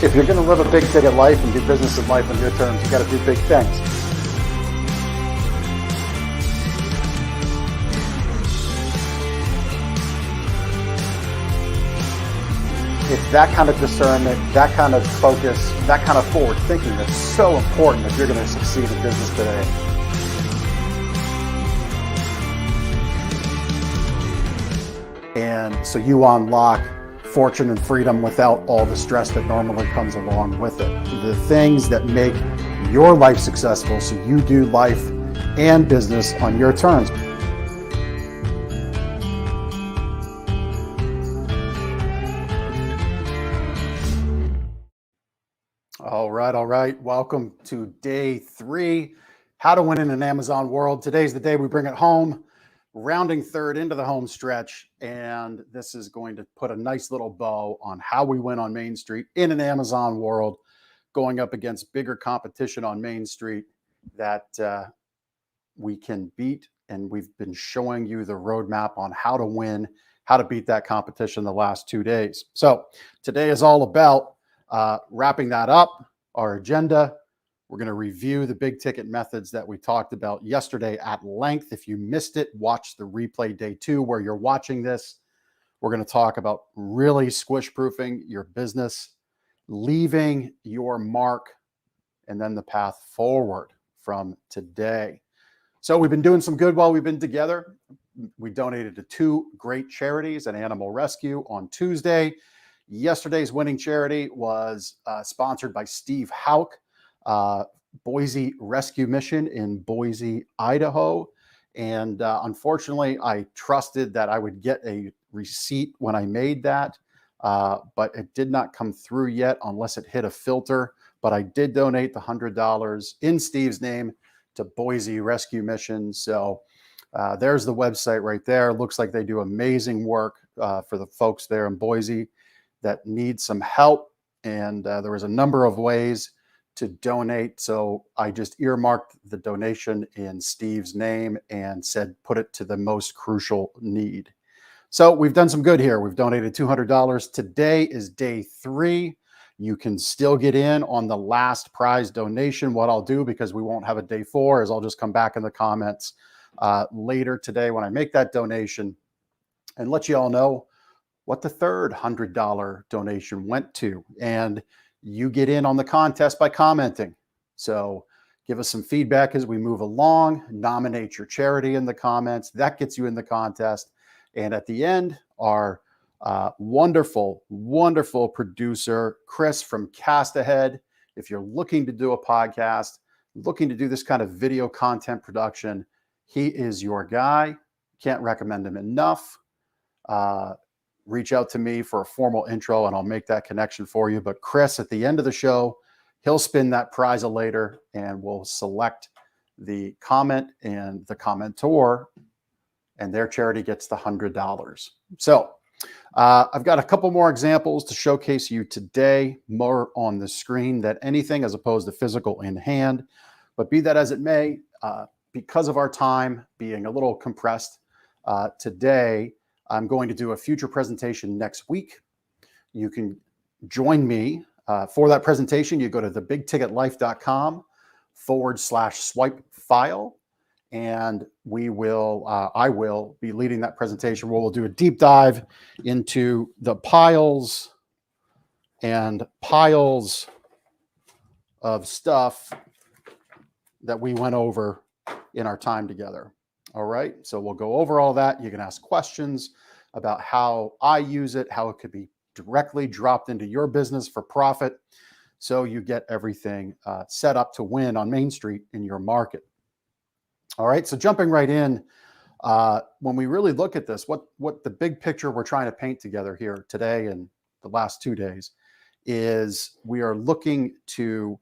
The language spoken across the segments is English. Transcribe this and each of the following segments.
If you're going to live a big ticket life and do business in life on your terms, you got to do big things. It's that kind of discernment, that kind of focus, that kind of forward thinking that's so important if you're going to succeed in business today. And so you unlock fortune and freedom without all the stress that normally comes along with it. The things that make your life successful so you do life and business on your terms. All right. Welcome to day 3, how to win in an Amazon world. Today's the day we bring it home, rounding third into the home stretch. And this is going to put a nice little bow on how we win on Main Street in an Amazon world, going up against bigger competition on Main Street that we can beat. And we've been showing you the roadmap on how to win, how to beat that competition the last 2 days. So today is all about wrapping that up, our agenda. We're going to review the big ticket methods that we talked about yesterday at length. If you missed it, watch the replay day 2 where you're watching this. We're going to talk about really squish proofing your business, leaving your mark, and then the path forward from today. So we've been doing some good while we've been together. We donated to 2 great charities, an animal rescue on Tuesday. Yesterday's winning charity was sponsored by Steve Hauk, Boise Rescue Mission in Boise, Idaho. And unfortunately, I trusted that I would get a receipt when I made that, but it did not come through yet unless it hit a filter. But I did donate the $100 in Steve's name to Boise Rescue Mission. So there's the website right there. Looks like they do amazing work for the folks there in Boise that need some help. And there was a number of ways to donate. So I just earmarked the donation in Steve's name and said, put it to the most crucial need. So we've done some good here. We've donated $200. Today is day 3. You can still get in on the last prize donation. What I'll do, because we won't have a day 4, is I'll just come back in the comments later today when I make that donation and let you all know what the third $100 donation went to. And you get in on the contest by commenting. So give us some feedback as we move along, nominate your charity in the comments. That gets you in the contest. And at the end, our wonderful, wonderful producer, Chris from Cast Ahead. If you're looking to do a podcast, looking to do this kind of video content production, he is your guy. Can't recommend him enough. Reach out to me for a formal intro and I'll make that connection for you. But Chris, at the end of the show, he'll spin that prize later and we'll select the comment and the commentor, and their charity gets the $100. So I've got a couple more examples to showcase you today, more on the screen than anything as opposed to physical in hand. But be that as it may, because of our time being a little compressed today, I'm going to do a future presentation next week. You can join me for that presentation. You go to thebigticketlife.com/swipe file, and I will be leading that presentation where we'll do a deep dive into the piles and piles of stuff that we went over in our time together. All right, so we'll go over all that. You can ask questions about how I use it, how it could be directly dropped into your business for profit, so you get everything set up to win on Main Street in your market. All right, so jumping right in, when we really look at this, what the big picture we're trying to paint together here today and the last 2 days is we are looking to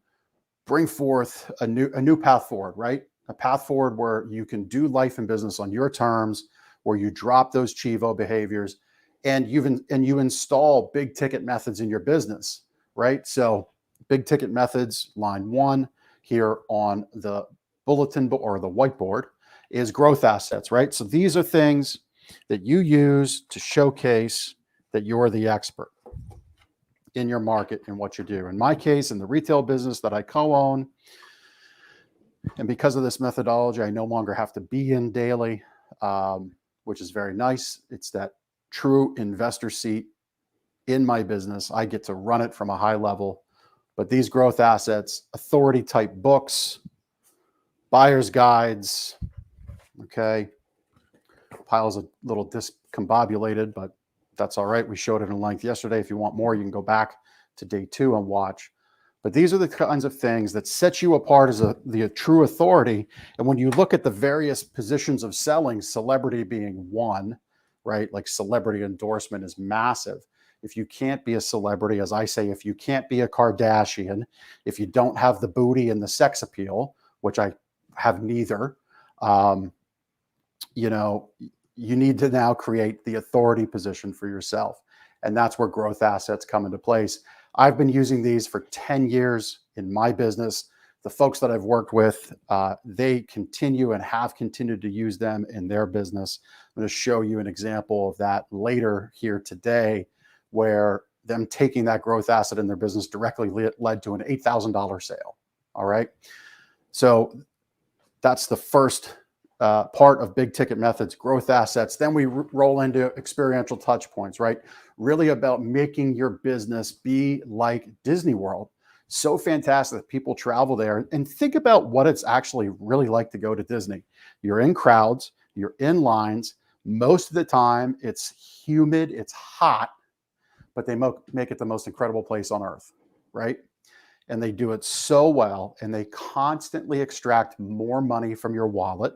bring forth a new path forward, right? A path forward where you can do life and business on your terms, where you drop those ChEvO behaviors and you install big ticket methods in your business, right? So big ticket methods, line 1 here on the bulletin board or the whiteboard is growth assets, right? So these are things that you use to showcase that you're the expert. in your market and what you do. In my case, in the retail business that I co-own, and because of this methodology, I no longer have to be in daily, which is very nice. It's that true investor seat in my business. I get to run it from a high level. But these growth assets, authority type books, buyer's guides, okay, pile's a little discombobulated, but that's all right. We showed it in length yesterday. If you want more, you can go back to day 2 and watch. But these are the kinds of things that set you apart as the true authority. And when you look at the various positions of selling, celebrity being one, right? Like celebrity endorsement is massive. If you can't be a celebrity, as I say, if you can't be a Kardashian, if you don't have the booty and the sex appeal, which I have neither, you know, you need to now create the authority position for yourself. And that's where growth assets come into place. I've been using these for 10 years in my business. The folks that I've worked with, they continue and have continued to use them in their business. I'm going to show you an example of that later here today, where them taking that growth asset in their business directly led to an $8,000 sale. All right. So that's the first part of big ticket methods, growth assets. Then we roll into experiential touch points, right? Really about making your business be like Disney World. So fantastic that people travel there. And think about what it's actually really like to go to Disney. You're in crowds, you're in lines. Most of the time it's humid, it's hot, but they make it the most incredible place on earth, right? And they do it so well, and they constantly extract more money from your wallet.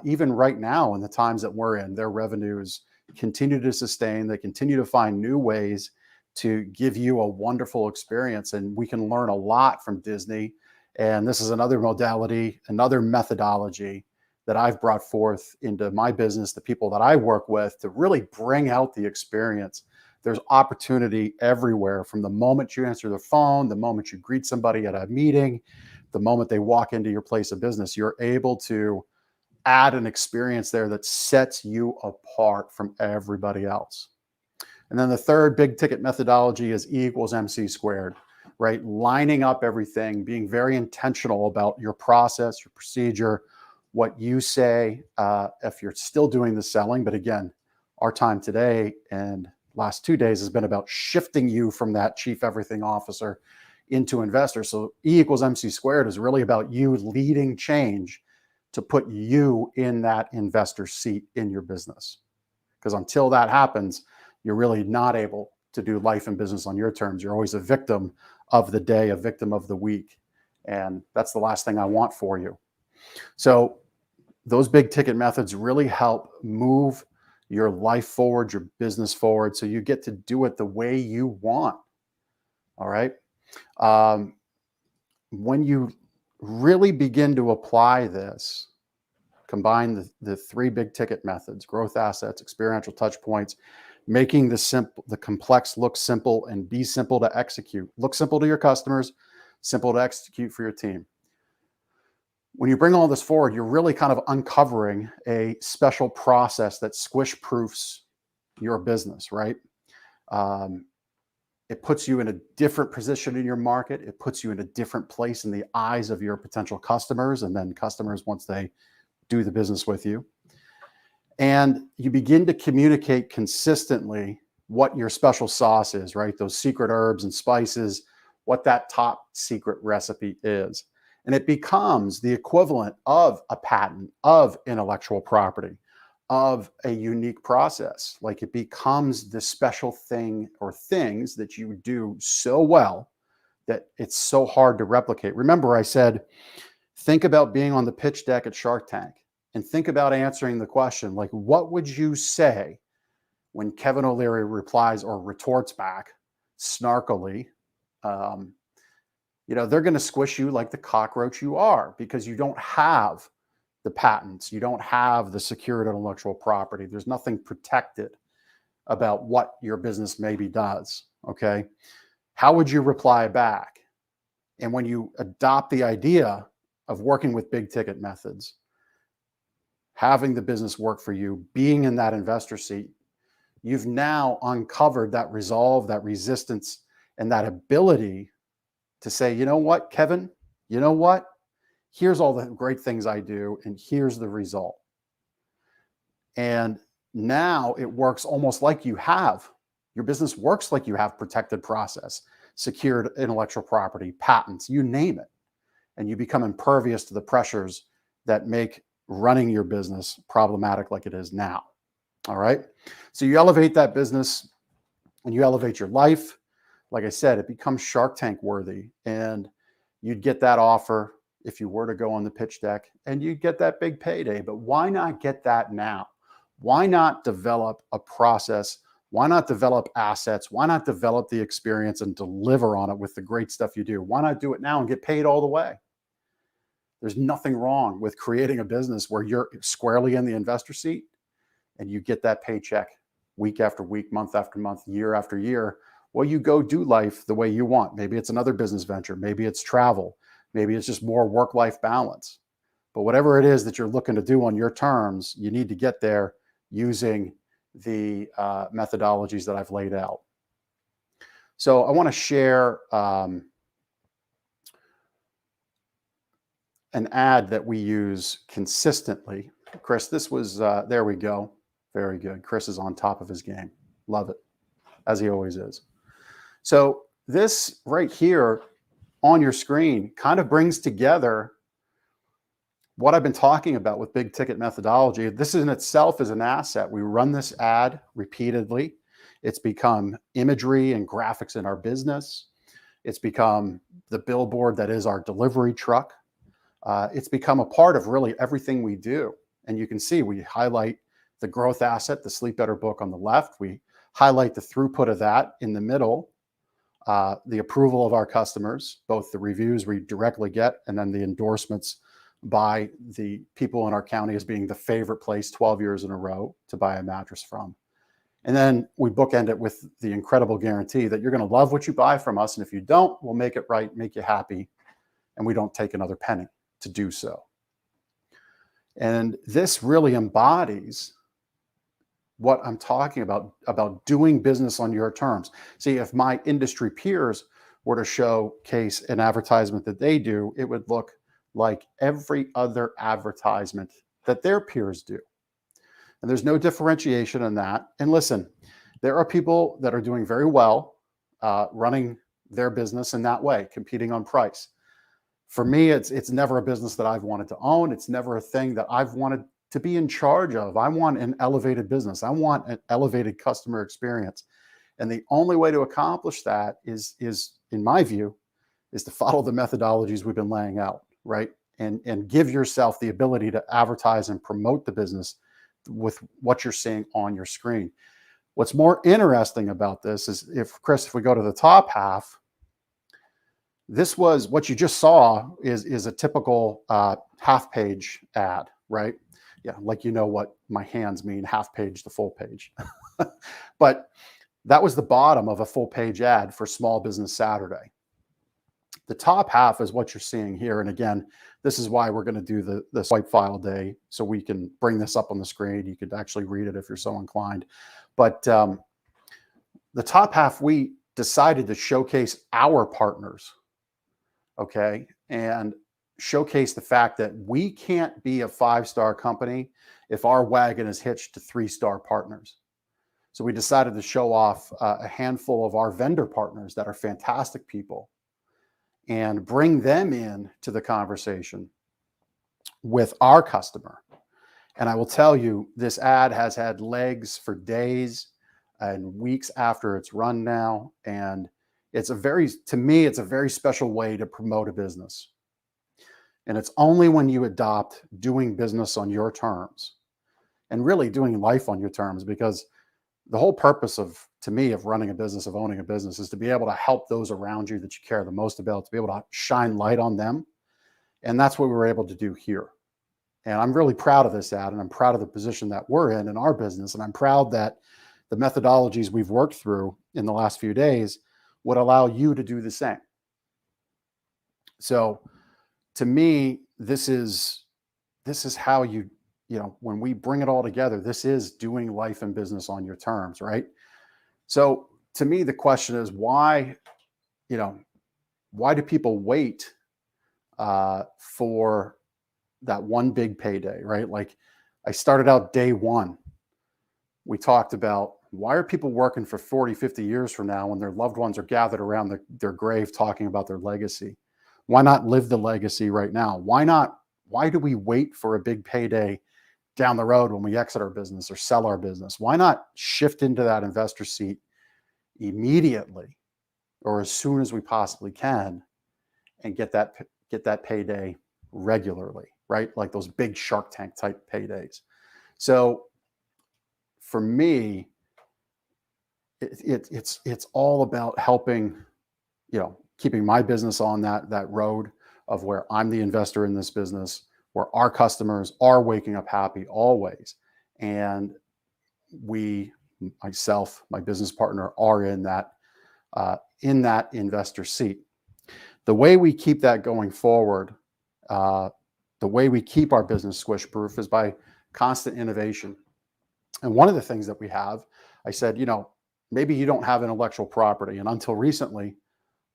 Even right now, in the times that we're in, their revenues continue to sustain. They continue to find new ways to give you a wonderful experience. And we can learn a lot from Disney. And this is another modality, another methodology that I've brought forth into my business, the people that I work with, to really bring out the experience. There's opportunity everywhere, from the moment you answer the phone, the moment you greet somebody at a meeting, the moment they walk into your place of business. You're able to add an experience there that sets you apart from everybody else. And then the third big ticket methodology is E equals MC squared, right? Lining up everything, being very intentional about your process, your procedure, what you say, if you're still doing the selling. But again, our time today and last 2 days has been about shifting you from that chief everything officer into investor. So E equals MC squared is really about you leading change to put you in that investor seat in your business. Because until that happens, you're really not able to do life and business on your terms. You're always a victim of the day, a victim of the week. And that's the last thing I want for you. So those big ticket methods really help move your life forward, your business forward, so you get to do it the way you want. All right. When you really begin to apply this, combine the 3 big ticket methods, growth assets, experiential touch points, making the complex look simple and be simple to execute. Look simple to your customers, simple to execute for your team. When you bring all this forward, you're really kind of uncovering a special process that squish proofs your business, right? It puts you in a different position in your market. It puts you in a different place in the eyes of your potential customers, and then customers once they do the business with you. And you begin to communicate consistently what your special sauce is, right? Those secret herbs and spices, what that top secret recipe is. And it becomes the equivalent of a patent, of intellectual property, of a unique process. Like, it becomes the special thing or things that you do so well that it's so hard to replicate. Remember, I said, think about being on the pitch deck at Shark Tank, and think about answering the question, like, what would you say when Kevin O'Leary replies or retorts back snarkily? They're going to squish you like the cockroach you are, because you don't have the patents. You don't have the secured intellectual property. There's nothing protected about what your business maybe does. Okay. How would you reply back? And when you adopt the idea of working with big ticket methods, having the business work for you, being in that investor seat, you've now uncovered that resolve, that resistance, and that ability to say, you know what, Kevin, you know what? Here's all the great things I do, and here's the result. And now it works almost like your business works like you have protected process, secured intellectual property, patents, you name it. And you become impervious to the pressures that make running your business problematic like it is now. All right. So you elevate that business and you elevate your life. Like I said, it becomes Shark Tank worthy, and you'd get that offer if you were to go on the pitch deck, and you'd get that big payday. But why not get that now? Why not develop a process? Why not develop assets? Why not develop the experience and deliver on it with the great stuff you do? Why not do it now and get paid all the way? There's nothing wrong with creating a business where you're squarely in the investor seat and you get that paycheck week after week, month after month, year after year. Well, you go do life the way you want. Maybe it's another business venture. Maybe it's travel. Maybe it's just more work-life balance. But whatever it is that you're looking to do on your terms, you need to get there using the methodologies that I've laid out. So I want to share an ad that we use consistently. Chris, this was, there we go. Very good. Chris is on top of his game. Love it, as he always is. So this right here on your screen kind of brings together what I've been talking about with big ticket methodology. This in itself is an asset. We run this ad repeatedly. It's become imagery and graphics in our business. It's become the billboard that is our delivery truck. It's become a part of really everything we do. And you can see we highlight the growth asset, the Sleep Better book on the left. We highlight the throughput of that in the middle, the approval of our customers, both the reviews we directly get and then the endorsements by the people in our county as being the favorite place 12 years in a row to buy a mattress from. And then we bookend it with the incredible guarantee that you're going to love what you buy from us. And if you don't, we'll make it right, make you happy, and we don't take another penny to do so. And this really embodies what I'm talking about doing business on your terms. See, if my industry peers were to showcase an advertisement that they do, it would look like every other advertisement that their peers do. And there's no differentiation in that. And listen, there are people that are doing very well running their business in that way, competing on price. For me, it's never a business that I've wanted to own. It's never a thing that I've wanted to be in charge of. I want an elevated business. I want an elevated customer experience. And the only way to accomplish that is in my view, is to follow the methodologies we've been laying out, right? And give yourself the ability to advertise and promote the business with what you're seeing on your screen. What's more interesting about this is if we go to the top half, this was what you just saw is a typical half page ad, right? Yeah, like you know what my hands mean, half page to full page. But that was the bottom of a full page ad for Small Business Saturday. The top half is what you're seeing here. And again, this is why we're going to do the swipe file day, so we can bring this up on the screen. You could actually read it if you're so inclined. But the top half, we decided to showcase our partners, okay, and showcase the fact that we can't be a 5-star company if our wagon is hitched to 3-star partners. So we decided to show off a handful of our vendor partners that are fantastic people and bring them in to the conversation with our customer. And I will tell you, this ad has had legs for days and weeks after it's run now. And to me, it's a very special way to promote a business. And it's only when you adopt doing business on your terms and really doing life on your terms, because the whole purpose to me, of running a business, of owning a business, is to be able to help those around you that you care the most about, to be able to shine light on them. And that's what we were able to do here. And I'm really proud of this ad, and I'm proud of the position that we're in our business. And I'm proud that the methodologies we've worked through in the last few days would allow you to do the same. So to me, this is how when we bring it all together, this is doing life and business on your terms, right? So to me, the question is, why you know, why do people wait for that one big payday, right? Like I started out day one. We talked about why are people working for 40, 50 years from now when their loved ones are gathered around their grave talking about their legacy? Why not live the legacy right now? Why do we wait for a big payday down the road when we exit our business or sell our business? Why not shift into that investor seat immediately or as soon as we possibly can and get that payday regularly, right? Like those big Shark Tank type paydays. So for me, it's all about helping, keeping my business on that road of where I'm the investor in this business, where our customers are waking up happy always, and myself, my business partner, are in that investor seat. The way we keep that going forward, the way we keep our business squish proof is by constant innovation. And one of the things that we have, I said, maybe you don't have intellectual property. And until recently,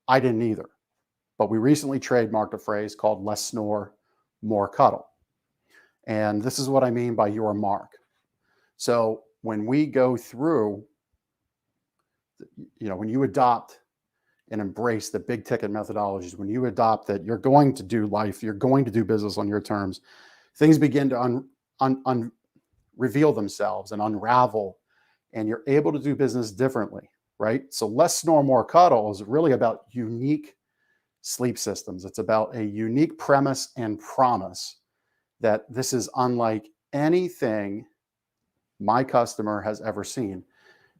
I didn't either. But we recently trademarked a phrase called less snore, more cuddle. And this is what I mean by your mark. So when we go through, when you adopt and embrace the big ticket methodologies, when you adopt that you're going to do life, you're going to do business on your terms, things begin to reveal themselves and unravel, and you're able to do business differently, right? So less snore, more cuddle is really about unique sleep systems. It's about a unique premise and promise that this is unlike anything my customer has ever seen.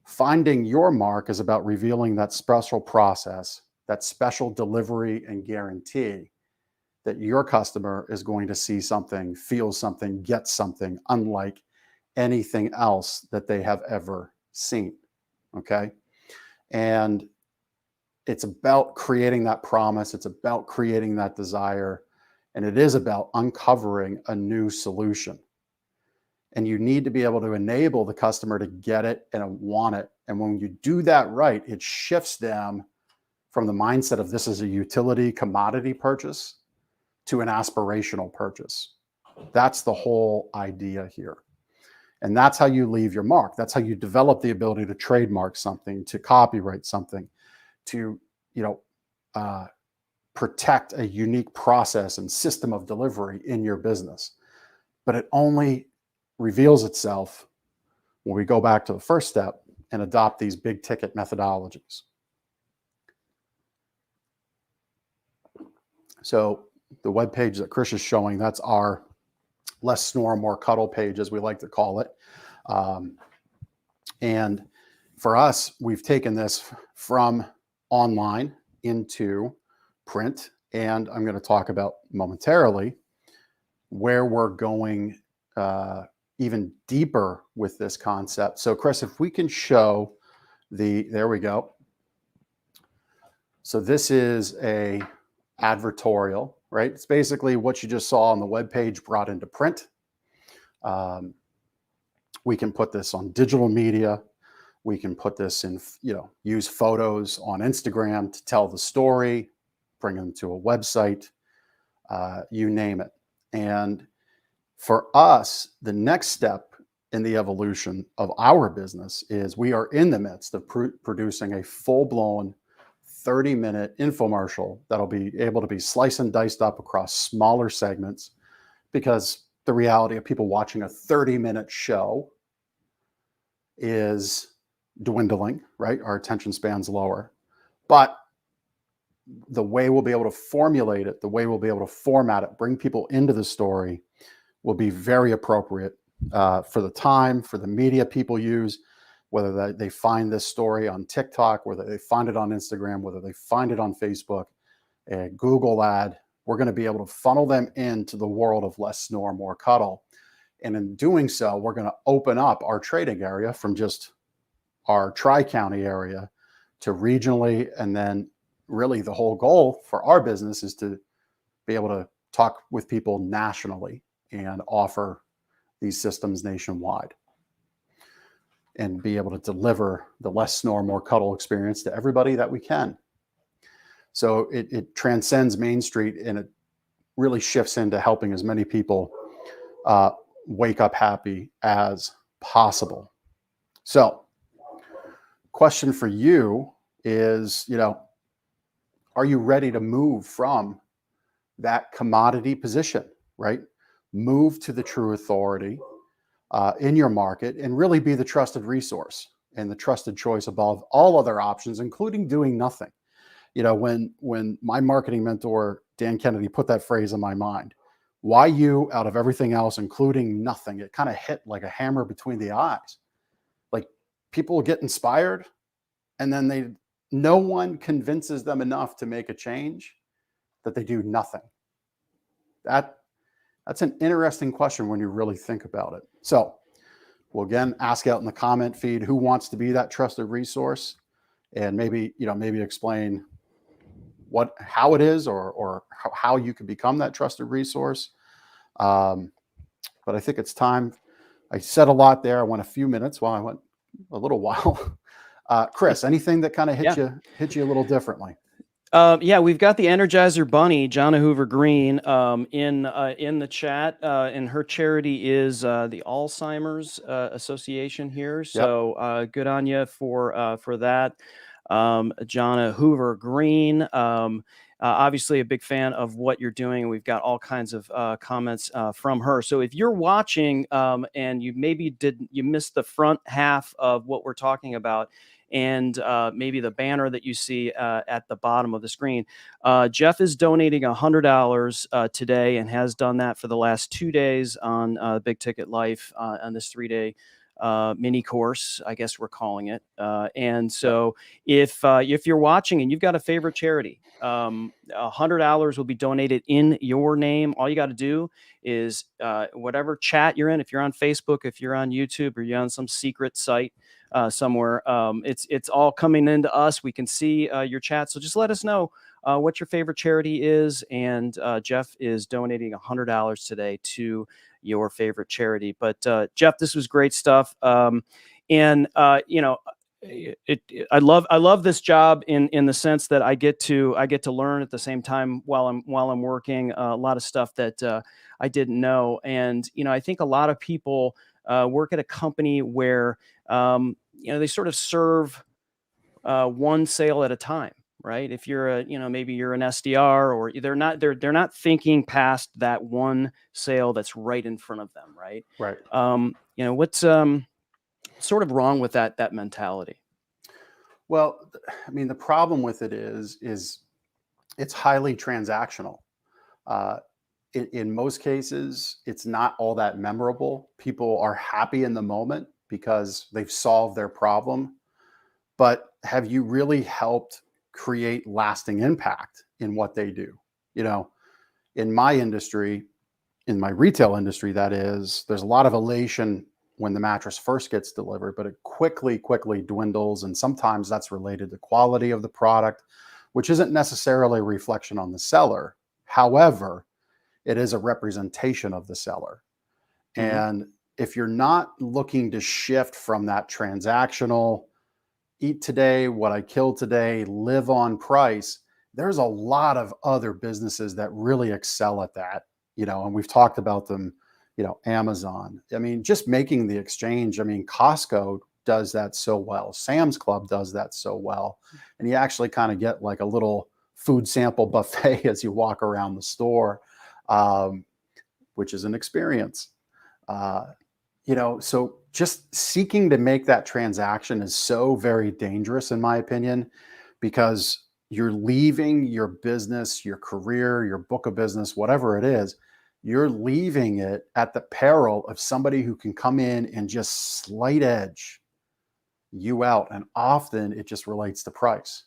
Finding your mark is about revealing that special process, that special delivery and guarantee that your customer is going to see something, feel something, get something unlike anything else that they have ever seen. Okay. And it's about creating that promise. It's about creating that desire. And it is about uncovering a new solution. And you need to be able to enable the customer to get it and want it. And when you do that right, it shifts them from the mindset of this is a utility commodity purchase to an aspirational purchase. That's the whole idea here. And that's how you leave your mark. That's how you develop the ability to trademark something, to copyright something, to protect a unique process and system of delivery in your business. But it only reveals itself when we go back to the first step and adopt these big ticket methodologies. So the web page that Chris is showing, that's our less snore, more cuddle page, as we like to call it. And for us, we've taken this from online into print, and I'm going to talk about momentarily where we're going even deeper with this concept. So Chris, if we can show there we go. So this is a advertorial, right? It's basically what you just saw on the web page brought into print. We can put this on digital media. We can put this in, use photos on Instagram to tell the story, bring them to a website, you name it. And for us, the next step in the evolution of our business is we are in the midst of producing a full-blown 30-minute infomercial that'll be able to be sliced and diced up across smaller segments, because the reality of people watching a 30-minute show is dwindling, right? Our attention span's lower. But the way we'll be able to formulate it, the way we'll be able to format it, bring people into the story will be very appropriate for the time, for the media people use, whether they find this story on TikTok, whether they find it on Instagram, whether they find it on Facebook, a Google ad. We're going to be able to funnel them into the world of less snore, more cuddle. And in doing so, we're going to open up our trading area from just our Tri-County area to regionally. And then really the whole goal for our business is to be able to talk with people nationally and offer these systems nationwide and be able to deliver the less snore, more cuddle experience to everybody that we can. So it transcends Mainstreet, and it really shifts into helping as many people wake up happy as possible. So, question for you is, are you ready to move from that commodity position, right? Move to the true authority in your market and really be the trusted resource and the trusted choice above all other options, including doing nothing. When my marketing mentor, Dan Kennedy, put that phrase in my mind, why you out of everything else, including nothing, it kind of hit like a hammer between the eyes. Like, people get inspired, and then no one convinces them enough to make a change that they do nothing. That's an interesting question when you really think about it. So we'll again ask out in the comment feed who wants to be that trusted resource, and maybe explain how it is, or how you can become that trusted resource. But I think it's time. I said a lot there. I went a few minutes while I went a little while. Chris, anything that kind of hit you a little differently? Yeah, we've got the Energizer Bunny, Jonna Hoover Green, in the chat, and her charity is the Alzheimer's Association here. So good on you for that, Jonna Hoover Green. Obviously a big fan of what you're doing. We've got all kinds of comments from her. So if you're watching and you missed the front half of what we're talking about, and maybe the banner that you see at the bottom of the screen, Jeff is donating $100 today, and has done that for the last 2 days on Big Ticket Life on this 3-day mini course, I guess we're calling it. And so if you're watching and you've got a favorite charity, $100 will be donated in your name. All you got to do is whatever chat you're in, if you're on Facebook, if you're on YouTube, or you're on some secret site somewhere, it's all coming into us. We can see your chat. So just let us know what your favorite charity is. And Jeff is donating $100 today to your favorite charity. But Jeff, this was great stuff. And I love this job in the sense that I get to learn at the same time while I'm working a lot of stuff that I didn't know. And I think a lot of people work at a company where they sort of serve one sale at a time, right? If you're maybe you're an SDR, or they're not thinking past that one sale that's right in front of them, right? Right. What's sort of wrong with that mentality? Well, I mean, the problem with it is it's highly transactional. In most cases, it's not all that memorable. People are happy in the moment because they've solved their problem. But have you really helped create lasting impact in what they do? In my industry, in my retail industry, that is, there's a lot of elation when the mattress first gets delivered, but it quickly dwindles. And sometimes that's related to quality of the product, which isn't necessarily a reflection on the seller. However, it is a representation of the seller. Mm-hmm. And if you're not looking to shift from that transactional, eat today, what I kill today, live on price, there's a lot of other businesses that really excel at that, and we've talked about them, Amazon. I mean, just making the exchange. I mean, Costco does that so well. Sam's Club does that so well. And you actually kind of get like a little food sample buffet as you walk around the store, which is an experience. So just seeking to make that transaction is so very dangerous, in my opinion, because you're leaving your business, your career, your book of business, whatever it is, you're leaving it at the peril of somebody who can come in and just slight edge you out. And often it just relates to price.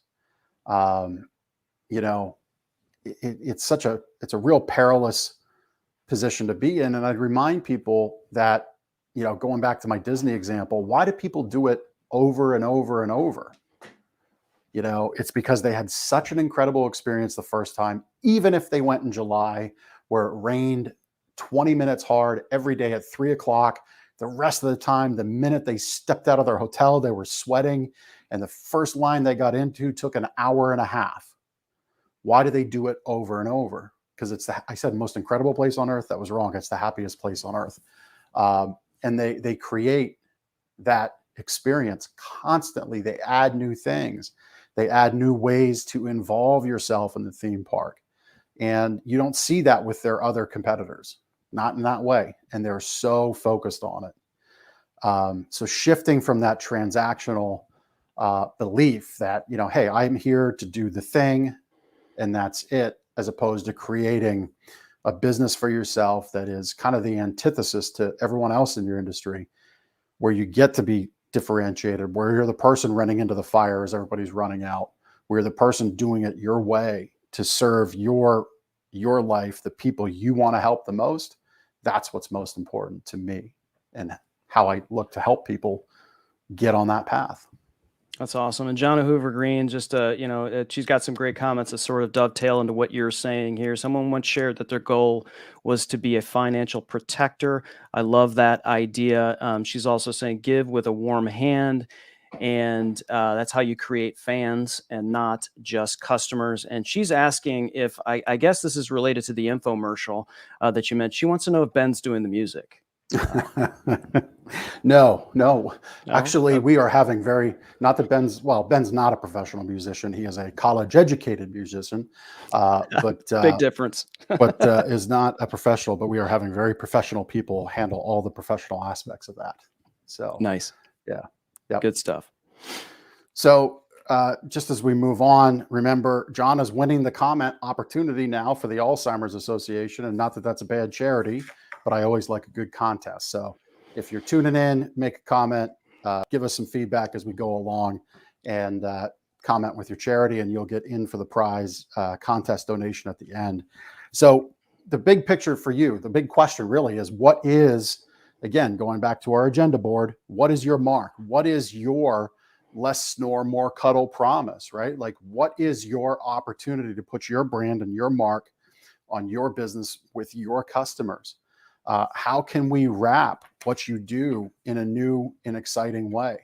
It's a real perilous position to be in. And I'd remind people that, going back to my Disney example, why do people do it over and over and over? It's because they had such an incredible experience the first time, even if they went in July where it rained 20 minutes hard every day at 3:00. The rest of the time, the minute they stepped out of their hotel, they were sweating. And the first line they got into took an hour and a half. Why do they do it over and over? Because it's I said most incredible place on earth. That was wrong. It's the happiest place on earth. And they create that experience constantly. They add new things. They add new ways to involve yourself in the theme park. And you don't see that with their other competitors, not in that way. And they're so focused on it. So shifting from that transactional belief that, hey, I'm here to do the thing and that's it, as opposed to creating a business for yourself that is kind of the antithesis to everyone else in your industry, where you get to be differentiated, where you're the person running into the fire as everybody's running out, where you're the person doing it your way to serve your life, the people you want to help the most. That's what's most important to me, and how I look to help people get on that path. That's awesome. And Jonna Hoover Green, just she's got some great comments that sort of dovetail into what you're saying here. Someone once shared that their goal was to be a financial protector. I love that idea. She's also saying give with a warm hand, and that's how you create fans and not just customers. And she's asking if I guess this is related to the infomercial that you mentioned. She wants to know if Ben's doing the music. No. Actually, Okay. we are having not that Ben's not a professional musician. He is a college educated musician, but Big difference. but is not a professional. But we are having very professional people handle all the professional aspects of that. So Nice. yeah. Yep. Good stuff. So just as we move on, remember, John is winning the comment opportunity now for the Alzheimer's Association. And not that that's a bad charity, but I always like a good contest. So if you're tuning in, make a comment, give us some feedback as we go along, and comment with your charity, and you'll get in for the prize contest donation at the end. So the big picture for you, the big question really is, what is, again, going back to our agenda board, what is your mark? What is your less snore, more cuddle promise, right? Like, what is your opportunity to put your brand and your mark on your business with your customers? How can we wrap what you do in a new and exciting way,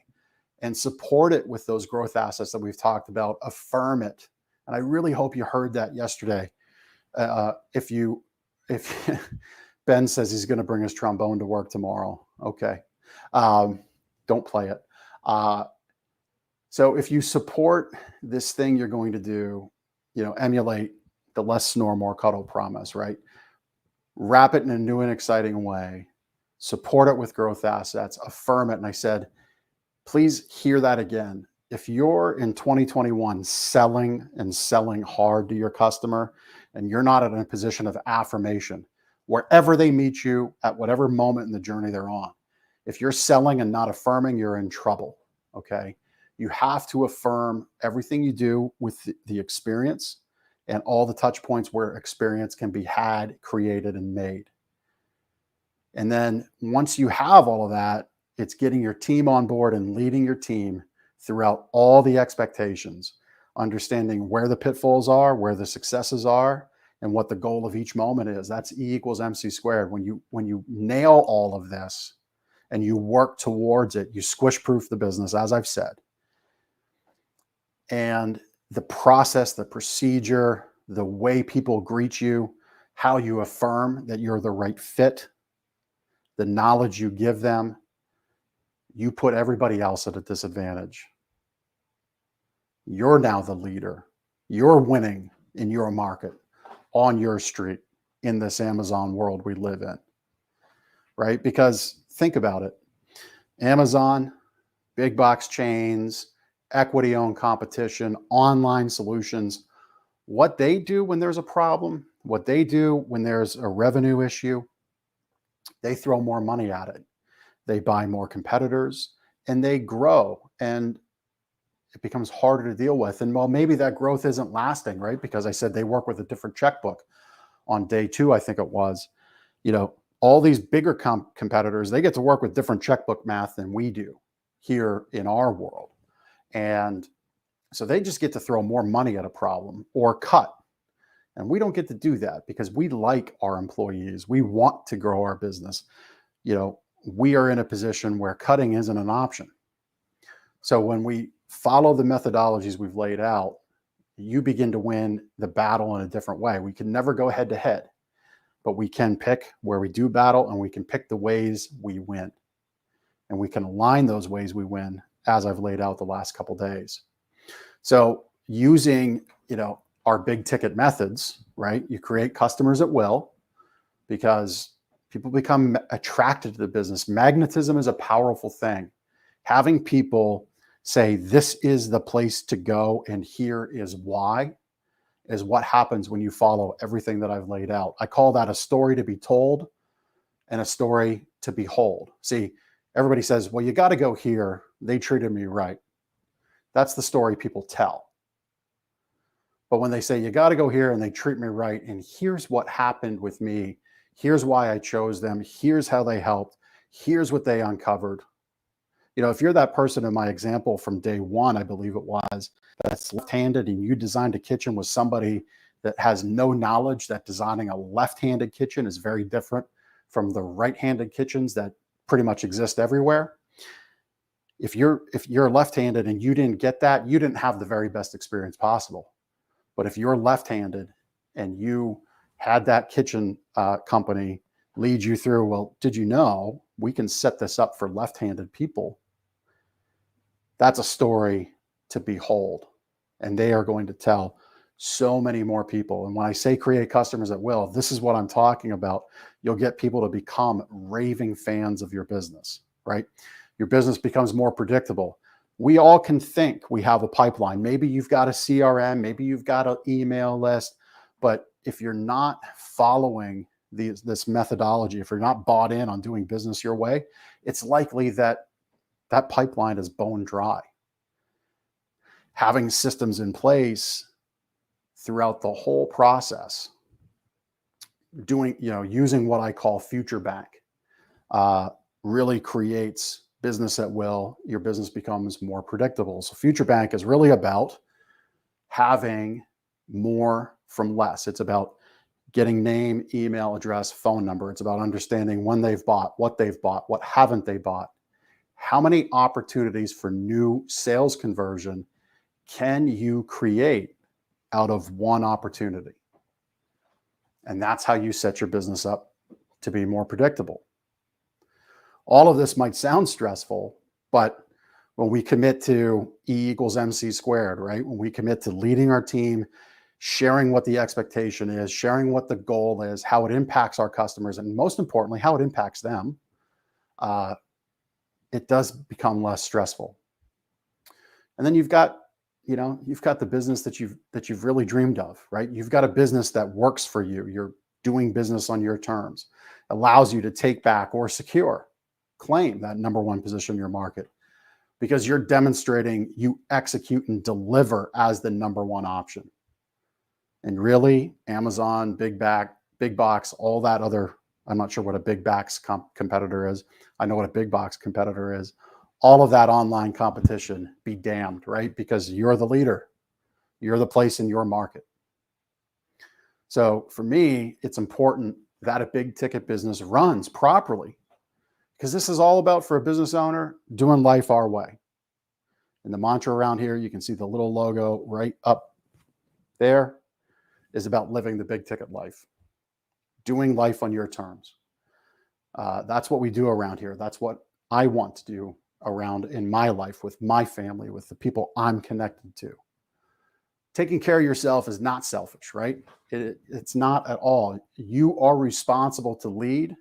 and support it with those growth assets that we've talked about? Affirm it. And I really hope you heard that yesterday. If Ben says he's going to bring his trombone to work tomorrow. Okay. Don't play it. So if you support this thing you're going to do, emulate the less snore, more cuddle promise, right? Wrap it in a new and exciting way, support it with growth assets, affirm it. And I said, please hear that again. If you're in 2021 selling hard to your customer, and you're not in a position of affirmation, wherever they meet you at whatever moment in the journey they're on, if you're selling and not affirming, you're in trouble. Okay. You have to affirm everything you do with the experience and all the touch points where experience can be had, created, and made. And then once you have all of that, it's getting your team on board and leading your team throughout all the expectations, understanding where the pitfalls are, where the successes are, and what the goal of each moment is. That's E equals MC squared. When you nail all of this and you work towards it, you squish proof the business, as I've said. And the process, the procedure, the way people greet you, how you affirm that you're the right fit, the knowledge you give them, you put everybody else at a disadvantage. You're now the leader. You're winning in your market, on your street, in this Amazon world we live in, right? Because think about it. Amazon, big box chains, equity-owned competition, online solutions, what they do when there's a problem, what they do when there's a revenue issue, they throw more money at it. They buy more competitors, and they grow, and it becomes harder to deal with. And while maybe that growth isn't lasting, right? Because I said they work with a different checkbook on day 2, I think it was. All these bigger competitors, they get to work with different checkbook math than we do here in our world. And so they just get to throw more money at a problem or cut. And we don't get to do that because we like our employees. We want to grow our business. We are in a position where cutting isn't an option. So when we follow the methodologies we've laid out, you begin to win the battle in a different way. We can never go head to head, but we can pick where we do battle, and we can pick the ways we win. And we can align those ways we win as I've laid out the last couple days. So using, our big ticket methods, right? You create customers at will because people become attracted to the business. Magnetism is a powerful thing. Having people say, this is the place to go and here is why, is what happens when you follow everything that I've laid out. I call that a story to be told and a story to behold. See, everybody says, well, you got to go here. They treated me right. That's the story people tell. But when they say, you got to go here and they treat me right, and here's what happened with me, here's why I chose them, here's how they helped, here's what they uncovered. If you're that person in my example from day one, I believe it was, that's left-handed, and you designed a kitchen with somebody that has no knowledge that designing a left-handed kitchen is very different from the right-handed kitchens that pretty much exist everywhere. If you're left-handed and you didn't get that, you didn't have the very best experience possible. But if you're left-handed and you had that kitchen company lead you through, well, did you know we can set this up for left-handed people? That's a story to behold. And they are going to tell so many more people. And when I say create customers at will, this is what I'm talking about. You'll get people to become raving fans of your business, right? Your business becomes more predictable. We all can think we have a pipeline. Maybe you've got a CRM, maybe you've got an email list, but if you're not following this methodology, if you're not bought in on doing business your way, it's likely that that pipeline is bone dry. Having systems in place throughout the whole process, using what I call future bank, really creates business at will. Your business becomes more predictable. So future bank is really about having more from less. It's about getting name, email, address, phone number. It's about understanding when they've bought, what haven't they bought, how many opportunities for new sales conversion can you create out of one opportunity. And that's how you set your business up to be more predictable. All of this might sound stressful, but when we commit to E=MC², right? When we commit to leading our team, sharing what the expectation is, sharing what the goal is, how it impacts our customers, and most importantly, how it impacts them, it does become less stressful. And then you've got the business that you've really dreamed of, right? You've got a business that works for you. You're doing business on your terms, allows you to take back or claim that number one position in your market because you're demonstrating you execute and deliver as the number one option. And really, Amazon, big box, all that other, I'm not sure what a big box competitor is. I know what a big box competitor is. All of that online competition, be damned, right? Because you're the leader. You're the place in your market. So for me, it's important that a big ticket business runs properly because this is all about, for a business owner, doing life our way. And the mantra around here, you can see the little logo right up there, is about living the big ticket life, doing life on your terms. That's what we do around here. That's what I want to do around in my life with my family, with the people I'm connected to. Taking care of yourself is not selfish, right? It's not at all. You are responsible to lead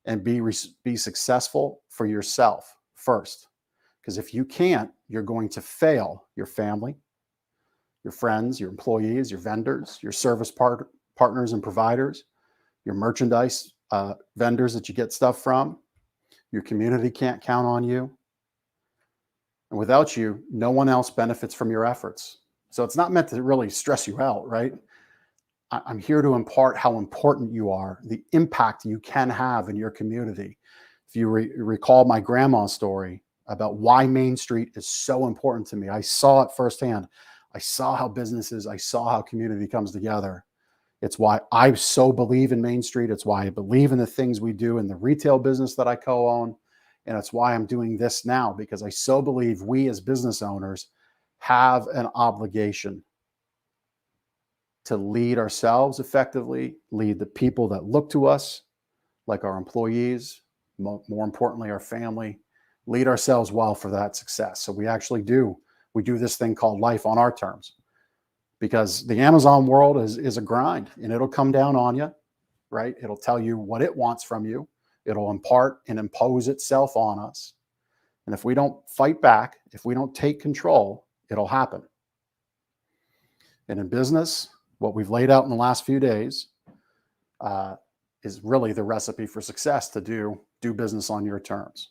and be successful for yourself first. Because if you can't, you're going to fail your family, your friends, your employees, your vendors, your service partners and providers, your merchandise vendors that you get stuff from. Your community can't count on you. And without you, no one else benefits from your efforts. So it's not meant to really stress you out, right? I'm here to impart how important you are, the impact you can have in your community. If you recall my grandma's story about why Mainstreet is so important to me, I saw it firsthand. I saw how businesses, I saw how community comes together. It's why I so believe in Mainstreet. It's why I believe in the things we do in the retail business that I co-own. And it's why I'm doing this now, because I so believe we as business owners have an obligation to lead ourselves effectively, lead the people that look to us, like our employees, more importantly, our family, lead ourselves well for that success. So we do this thing called life on our terms, because the Amazon world is a grind, and it'll come down on you, right? It'll tell you what it wants from you. It'll impart and impose itself on us. And if we don't fight back, if we don't take control, it'll happen. And in business, what we've laid out in the last few days is really the recipe for success, to do business on your terms.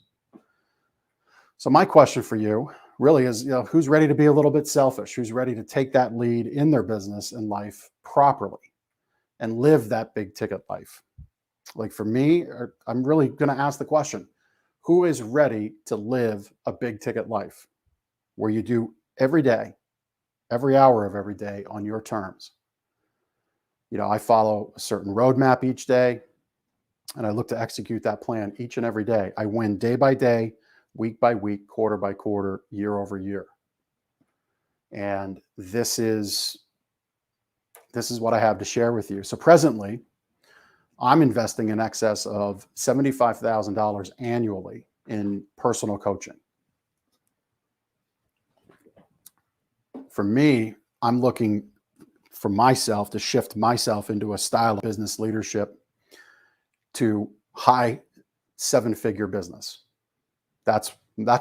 So my question for you really is, who's ready to be a little bit selfish? Who's ready to take that lead in their business and life properly and live that big ticket life? Like for me, I'm really going to ask the question, who is ready to live a big ticket life where you do every day, every hour of every day on your terms? I follow a certain roadmap each day, and I look to execute that plan each and every day. I win day by day, week by week, quarter by quarter, year over year. And this is what I have to share with you. So presently, I'm investing in excess of $75,000 annually in personal coaching. For me, I'm looking for myself to shift myself into a style of business leadership to high seven-figure business. That's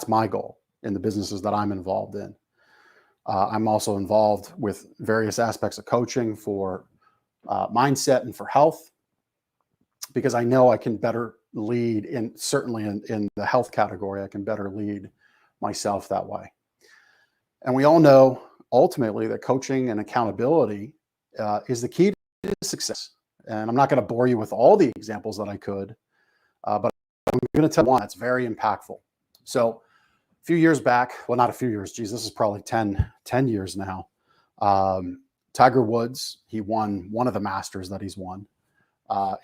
my goal in the businesses that I'm involved in. I'm also involved with various aspects of coaching for mindset and for health, because I know I can better lead certainly in the health category. I can better lead myself that way. And we all know ultimately that coaching and accountability is the key to success. And I'm not going to bore you with all the examples that I could, but I'm going to tell one that's very impactful. So a few years back, well, not a few years, geez, this is probably 10 years now. Tiger Woods, he won one of the Masters that he's won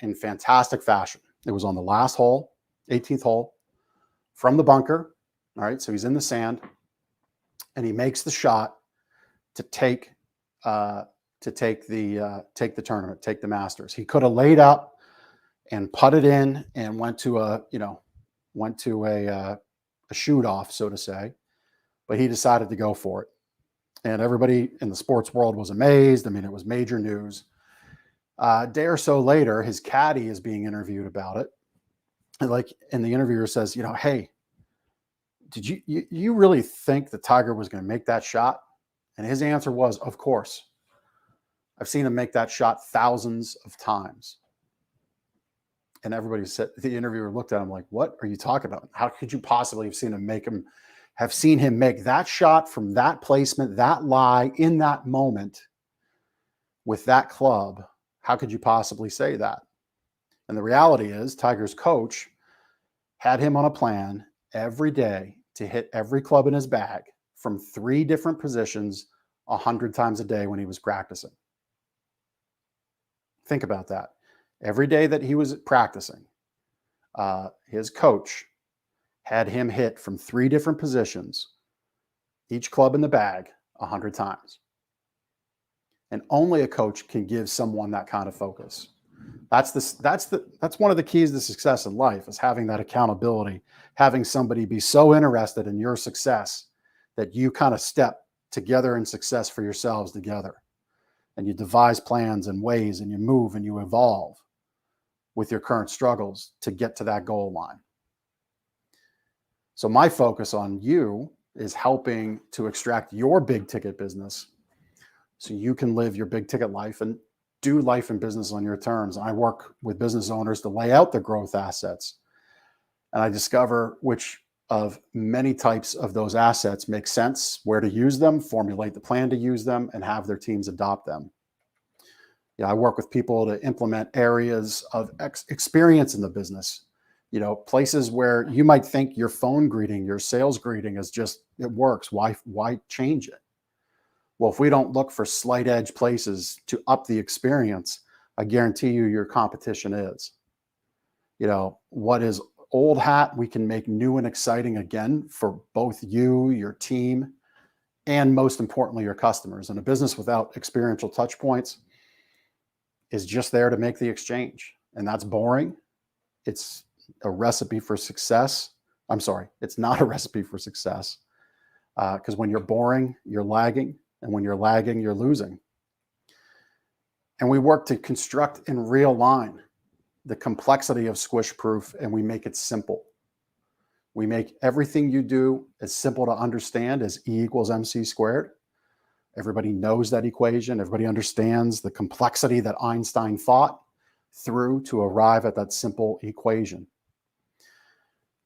in fantastic fashion. It was on the last hole, 18th hole, from the bunker. All right, so he's in the sand, and he makes the shot to take the tournament, take the Masters. He could have laid up and putted in and went to a shoot off, so to say, but he decided to go for it. And everybody in the sports world was amazed. I mean, it was major news. A day or so later, his caddy is being interviewed about it. And the interviewer says, hey, did you really think that Tiger was going to make that shot? And his answer was, of course. I've seen him make that shot thousands of times. And everybody said, the interviewer looked at him like, what are you talking about? How could you possibly have seen him make that shot from that placement, that lie, in that moment with that club? How could you possibly say that? And the reality is, Tiger's coach had him on a plan every day to hit every club in his bag from 3 different positions 100 times a day when he was practicing. Think about that. Every day that he was practicing, his coach had him hit from 3 different positions, each club in the bag, 100 times. And only a coach can give someone that kind of focus. That's one of the keys to success in life, is having that accountability, having somebody be so interested in your success that you kind of step together in success for yourselves together. And you devise plans and ways, and you move and you evolve with your current struggles to get to that goal line. So my focus on you is helping to extract your big ticket business so you can live your big ticket life and do life and business on your terms. I work with business owners to lay out their growth assets, and I discover which of many types of those assets make sense, where to use them, formulate the plan to use them, and have their teams adopt them. I work with people to implement areas of experience in the business. Places where you might think your phone greeting, your sales greeting it works. Why change it? Well, if we don't look for slight edge places to up the experience, I guarantee you your competition is. What is old hat, we can make new and exciting again for both you, your team, and most importantly, your customers. In a business without experiential touch points, is just there to make the exchange. And that's boring. It's a recipe for success. I'm sorry, it's not a recipe for success. Because when you're boring, you're lagging. And when you're lagging, you're losing. And we work to construct and realign the complexity of Squish Proof, and we make it simple. We make everything you do as simple to understand as E equals MC squared. Everybody knows that equation. Everybody understands the complexity that Einstein thought through to arrive at that simple equation.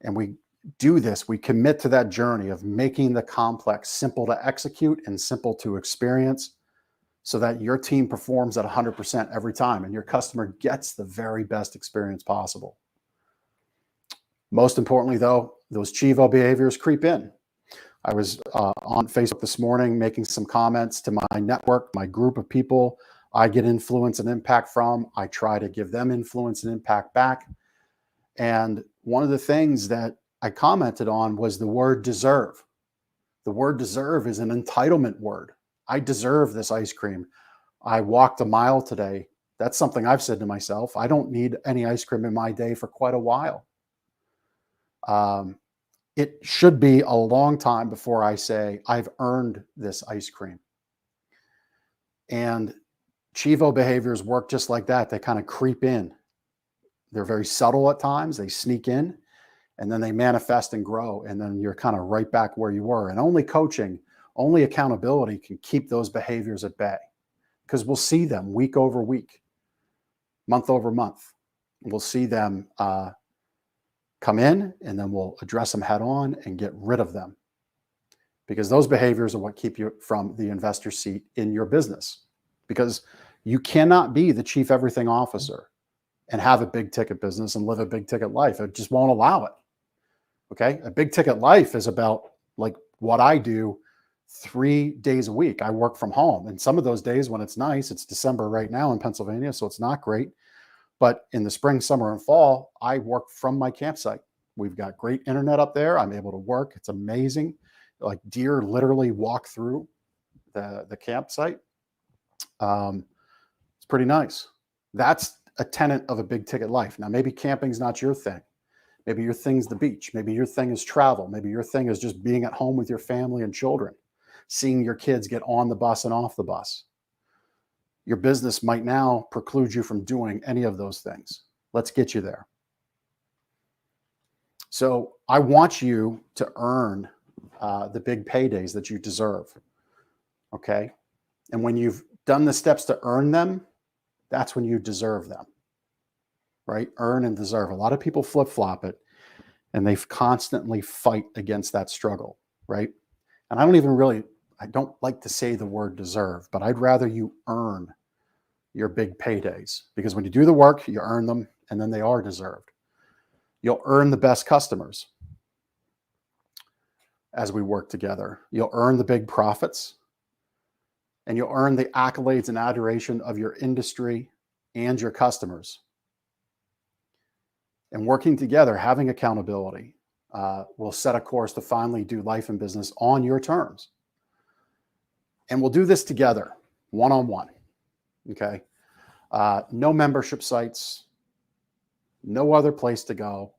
And we do this, we commit to that journey of making the complex simple to execute and simple to experience, so that your team performs at 100% every time and your customer gets the very best experience possible. Most importantly, though, those ChEvO behaviors creep in. I was on Facebook this morning making some comments to my network, my group of people I get influence and impact from. I try to give them influence and impact back. And one of the things that I commented on was the word deserve. The word deserve is an entitlement word. I deserve this ice cream. I walked a mile today. That's something I've said to myself. I don't need any ice cream in my day for quite a while. It should be a long time before I say, I've earned this ice cream. And ChEvO behaviors work just like that. They kind of creep in. They're very subtle at times. They sneak in, and then they manifest and grow. And then you're kind of right back where you were. And only coaching, only accountability can keep those behaviors at bay, because we'll see them week over week, month over month. We'll see them come in, and then we'll address them head on and get rid of them, because those behaviors are what keep you from the investor seat in your business. Because you cannot be the chief everything officer and have a big ticket business and live a big ticket life. It just won't allow it. Okay. A big ticket life is about like what I do 3 days a week. I work from home, and some of those days when it's nice, it's December right now in Pennsylvania, so it's not great. But in the spring, summer, and fall, I work from my campsite. We've got great internet up there. I'm able to work. It's amazing. Like deer literally walk through the campsite. It's pretty nice. That's a tenet of a big ticket life. Now, maybe camping's not your thing. Maybe your thing's the beach. Maybe your thing is travel. Maybe your thing is just being at home with your family and children, seeing your kids get on the bus and off the bus. Your business might now preclude you from doing any of those things. Let's get you there. So I want you to earn the big paydays that you deserve. Okay. And when you've done the steps to earn them, that's when you deserve them, right? Earn and deserve. A lot of people flip-flop it, and they constantly fight against that struggle, right? And I don't like to say the word deserve, but I'd rather you earn your big paydays, because when you do the work, you earn them, and then they are deserved. You'll earn the best customers as we work together. You'll earn the big profits, and you'll earn the accolades and adoration of your industry and your customers. And working together, having accountability, will set a course to finally do life and business on your terms. And we'll do this together, one-on-one. Okay. No membership sites, no other place to go,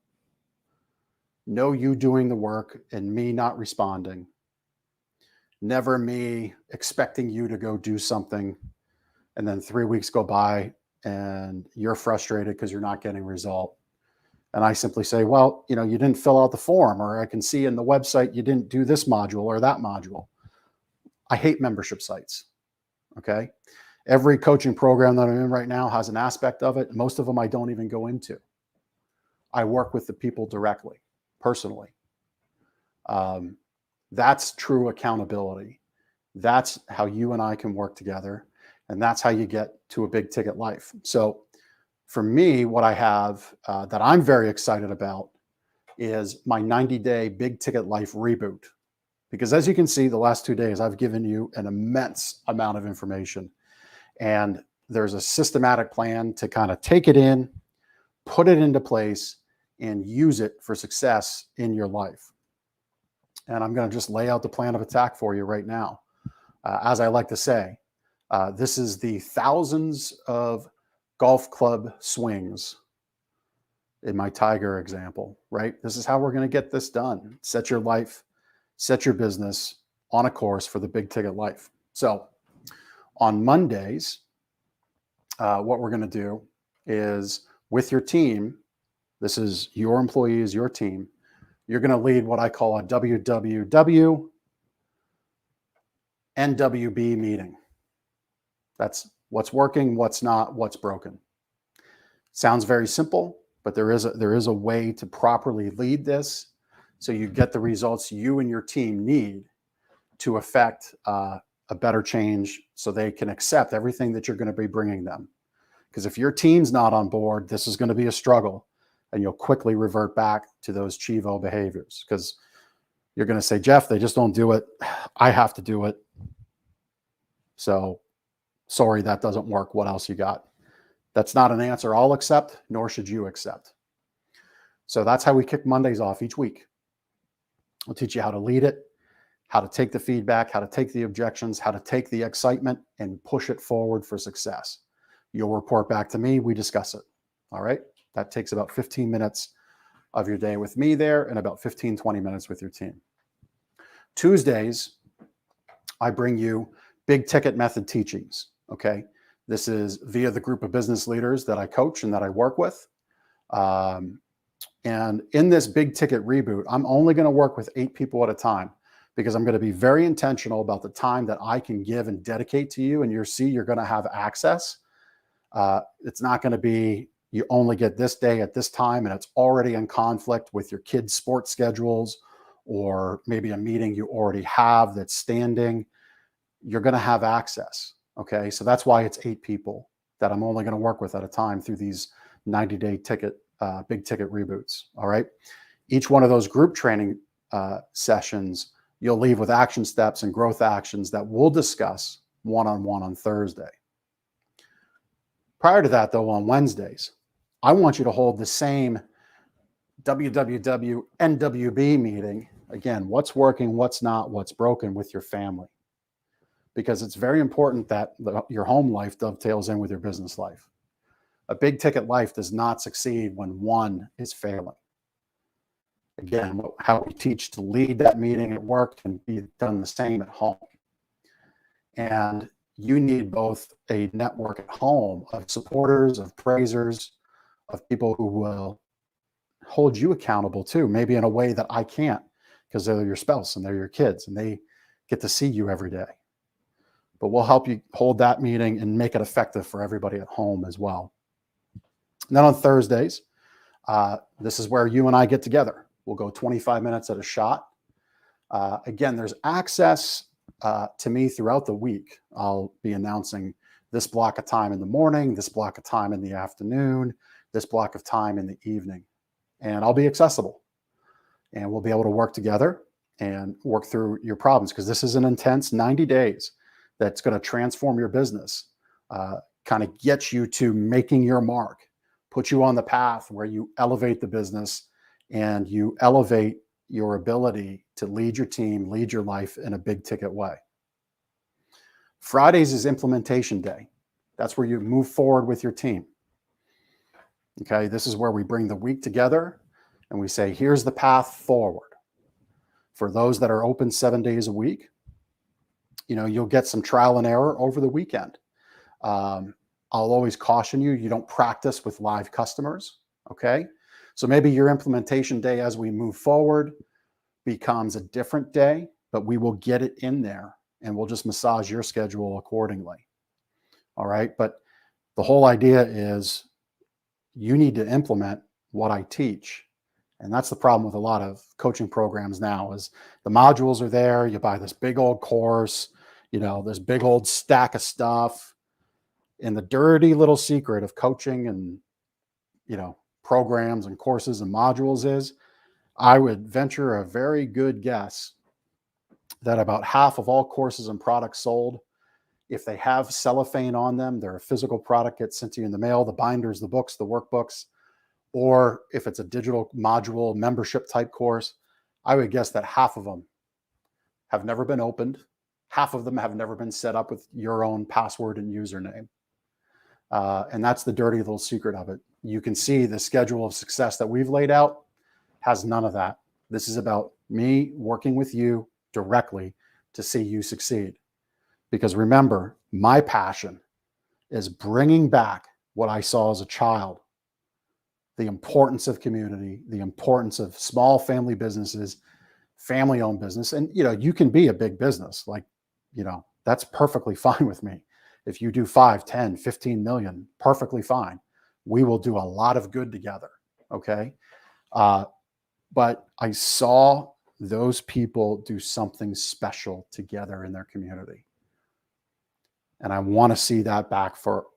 no you doing the work and me not responding, never me expecting you to go do something, and then 3 weeks go by and you're frustrated because you're not getting a result. And I simply say, well, you didn't fill out the form, or I can see in the website you didn't do this module or that module. I hate membership sites. Okay. Every coaching program that I'm in right now has an aspect of it. Most of them I don't even go into. I work with the people directly, personally. That's true accountability. That's how you and I can work together. And that's how you get to a big ticket life. So for me, what I have that I'm very excited about is my 90-day big ticket life reboot. Because as you can see, the last 2 days, I've given you an immense amount of information. And there's a systematic plan to kind of take it in, put it into place, and use it for success in your life. And I'm going to just lay out the plan of attack for you right now. As I like to say, this is the thousands of golf club swings in my Tiger example, right? This is how we're going to get this done. Set your life, set your business on a course for the big ticket life. So on Mondays, what we're going to do is with your team, this is your employees, your team, you're going to lead what I call a WWW NWB meeting. That's what's working, what's not, what's broken. Sounds very simple, but there is a way to properly lead this so you get the results you and your team need to affect a better change so they can accept everything that you're going to be bringing them. Because if your team's not on board, this is going to be a struggle, and you'll quickly revert back to those ChEvO behaviors because you're going to say, Jeff, they just don't do it. I have to do it. So sorry, that doesn't work. What else you got? That's not an answer I'll accept, nor should you accept. So that's how we kick Mondays off each week. We'll teach you how to lead it, how to take the feedback, how to take the objections, how to take the excitement and push it forward for success. You'll report back to me. We discuss it. All right. That takes about 15 minutes of your day with me there and about 15, 20 minutes with your team. Tuesdays, I bring you big ticket method teachings. Okay. This is via the group of business leaders that I coach and that I work with. And in this big ticket reboot, I'm only going to work with 8 people at a time because I'm going to be very intentional about the time that I can give and dedicate to you. And you're going to have access. It's not going to be you only get this day at this time and it's already in conflict with your kids' sports schedules or maybe a meeting you already have that's standing. You're going to have access. Okay. So that's why it's 8 people that I'm only going to work with at a time through these 90-day big ticket reboots. All right. Each one of those group training sessions, you'll leave with action steps and growth actions that we'll discuss one-on-one on Thursday. Prior to that, though, on Wednesdays, I want you to hold the same WWW NWB meeting. Again, what's working, what's not, what's broken with your family. Because it's very important that your home life dovetails in with your business life. A big ticket life does not succeed when one is failing. Again, how we teach to lead that meeting at work can be done the same at home. And you need both a network at home of supporters, of praisers, of people who will hold you accountable too, maybe in a way that I can't because they're your spouse and they're your kids and they get to see you every day. But we'll help you hold that meeting and make it effective for everybody at home as well. And then on Thursdays, this is where you and I get together. We'll go 25 minutes at a shot. Again, there's access to me throughout the week. I'll be announcing this block of time in the morning, this block of time in the afternoon, this block of time in the evening. And I'll be accessible. And we'll be able to work together and work through your problems because this is an intense 90 days that's going to transform your business, kind of get you to making your mark, put you on the path where you elevate the business and you elevate your ability to lead your team, lead your life in a big ticket way. Fridays is implementation day. That's where you move forward with your team. Okay, this is where we bring the week together and we say, here's the path forward. For those that are open 7 days a week, you'll get some trial and error over the weekend. I'll always caution you, you don't practice with live customers. Okay, so maybe your implementation day as we move forward becomes a different day, but we will get it in there and we'll just massage your schedule accordingly. All right, but the whole idea is you need to implement what I teach. And that's the problem with a lot of coaching programs now is the modules are there. You buy this big old course, this big old stack of stuff. And the dirty little secret of coaching and, programs and courses and modules is I would venture a very good guess that about half of all courses and products sold, if they have cellophane on them, they're a physical product, gets sent to you in the mail, the binders, the books, the workbooks, or if it's a digital module membership type course, I would guess that half of them have never been opened. Half of them have never been set up with your own password and username. And that's the dirty little secret of it. You can see the schedule of success that we've laid out has none of that. This is about me working with you directly to see you succeed. Because remember, my passion is bringing back what I saw as a child, the importance of community, the importance of small family businesses, family-owned business. And, you can be a big business. Like, that's perfectly fine with me. If you do 5, 10, 15 million, perfectly fine. We will do a lot of good together. Okay. But I saw those people do something special together in their community. And I want to see that back for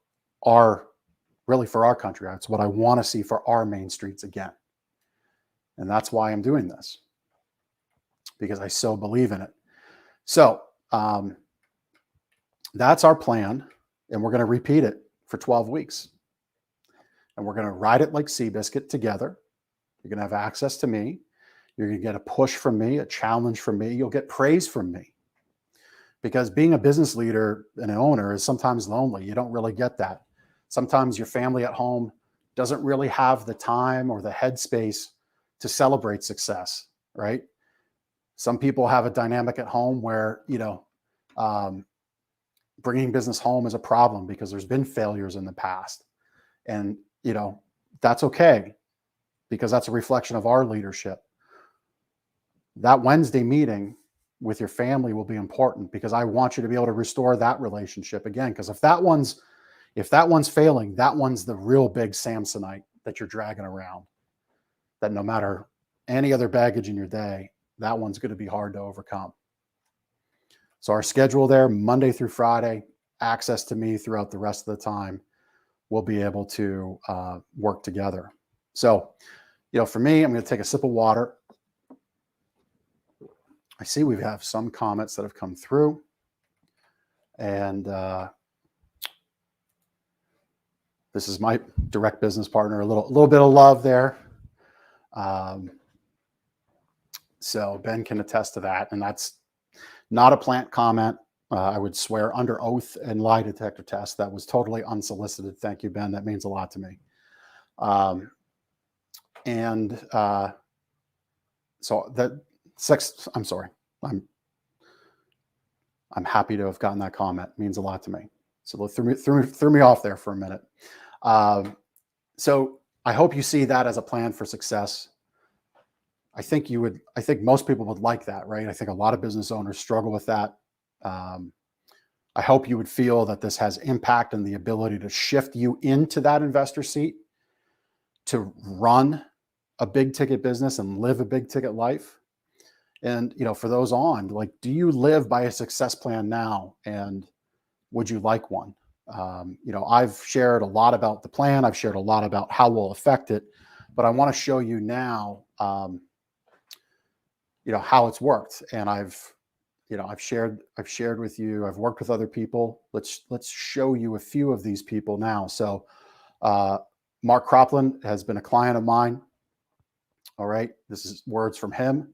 our country. That's what I want to see for our main streets again. And that's why I'm doing this, because I so believe in it. So that's our plan. And we're going to repeat it for 12 weeks. And we're going to ride it like Seabiscuit together. You're going to have access to me. You're going to get a push from me, a challenge from me. You'll get praise from me. Because being a business leader and an owner is sometimes lonely. You don't really get that. Sometimes your family at home doesn't really have the time or the headspace to celebrate success, right? Some people have a dynamic at home where, bringing business home is a problem because there's been failures in the past. And, that's okay, because that's a reflection of our leadership. That Wednesday meeting with your family will be important, because I want you to be able to restore that relationship again. Because if that one's failing, that one's the real big Samsonite that you're dragging around, that no matter any other baggage in your day, that one's going to be hard to overcome. So our schedule there, Monday through Friday, access to me throughout the rest of the time, we'll be able to work together. So, for me, I'm going to take a sip of water. I see we have some comments that have come through. And this is my direct business partner, a little bit of love there. So Ben can attest to that. And that's not a plant comment. I would swear under oath and lie detector test. That was totally unsolicited. Thank you, Ben. That means a lot to me. So that sex, I'm sorry. I'm happy to have gotten that comment. It means a lot to me. So threw me off there for a minute. So I hope you see that as a plan for success. I think most people would like that, right? I think a lot of business owners struggle with that. I hope you would feel that this has impact and the ability to shift you into that investor seat, to run a big ticket business and live a big ticket life. And, for those on, like, do you live by a success plan now? And would you like one? I've shared a lot about the plan. I've shared a lot about how we'll affect it, but I want to show you now, how it's worked. And I've shared with you, I've worked with other people. Let's show you a few of these people now. So, Mark Cropland has been a client of mine. All right. This is words from him.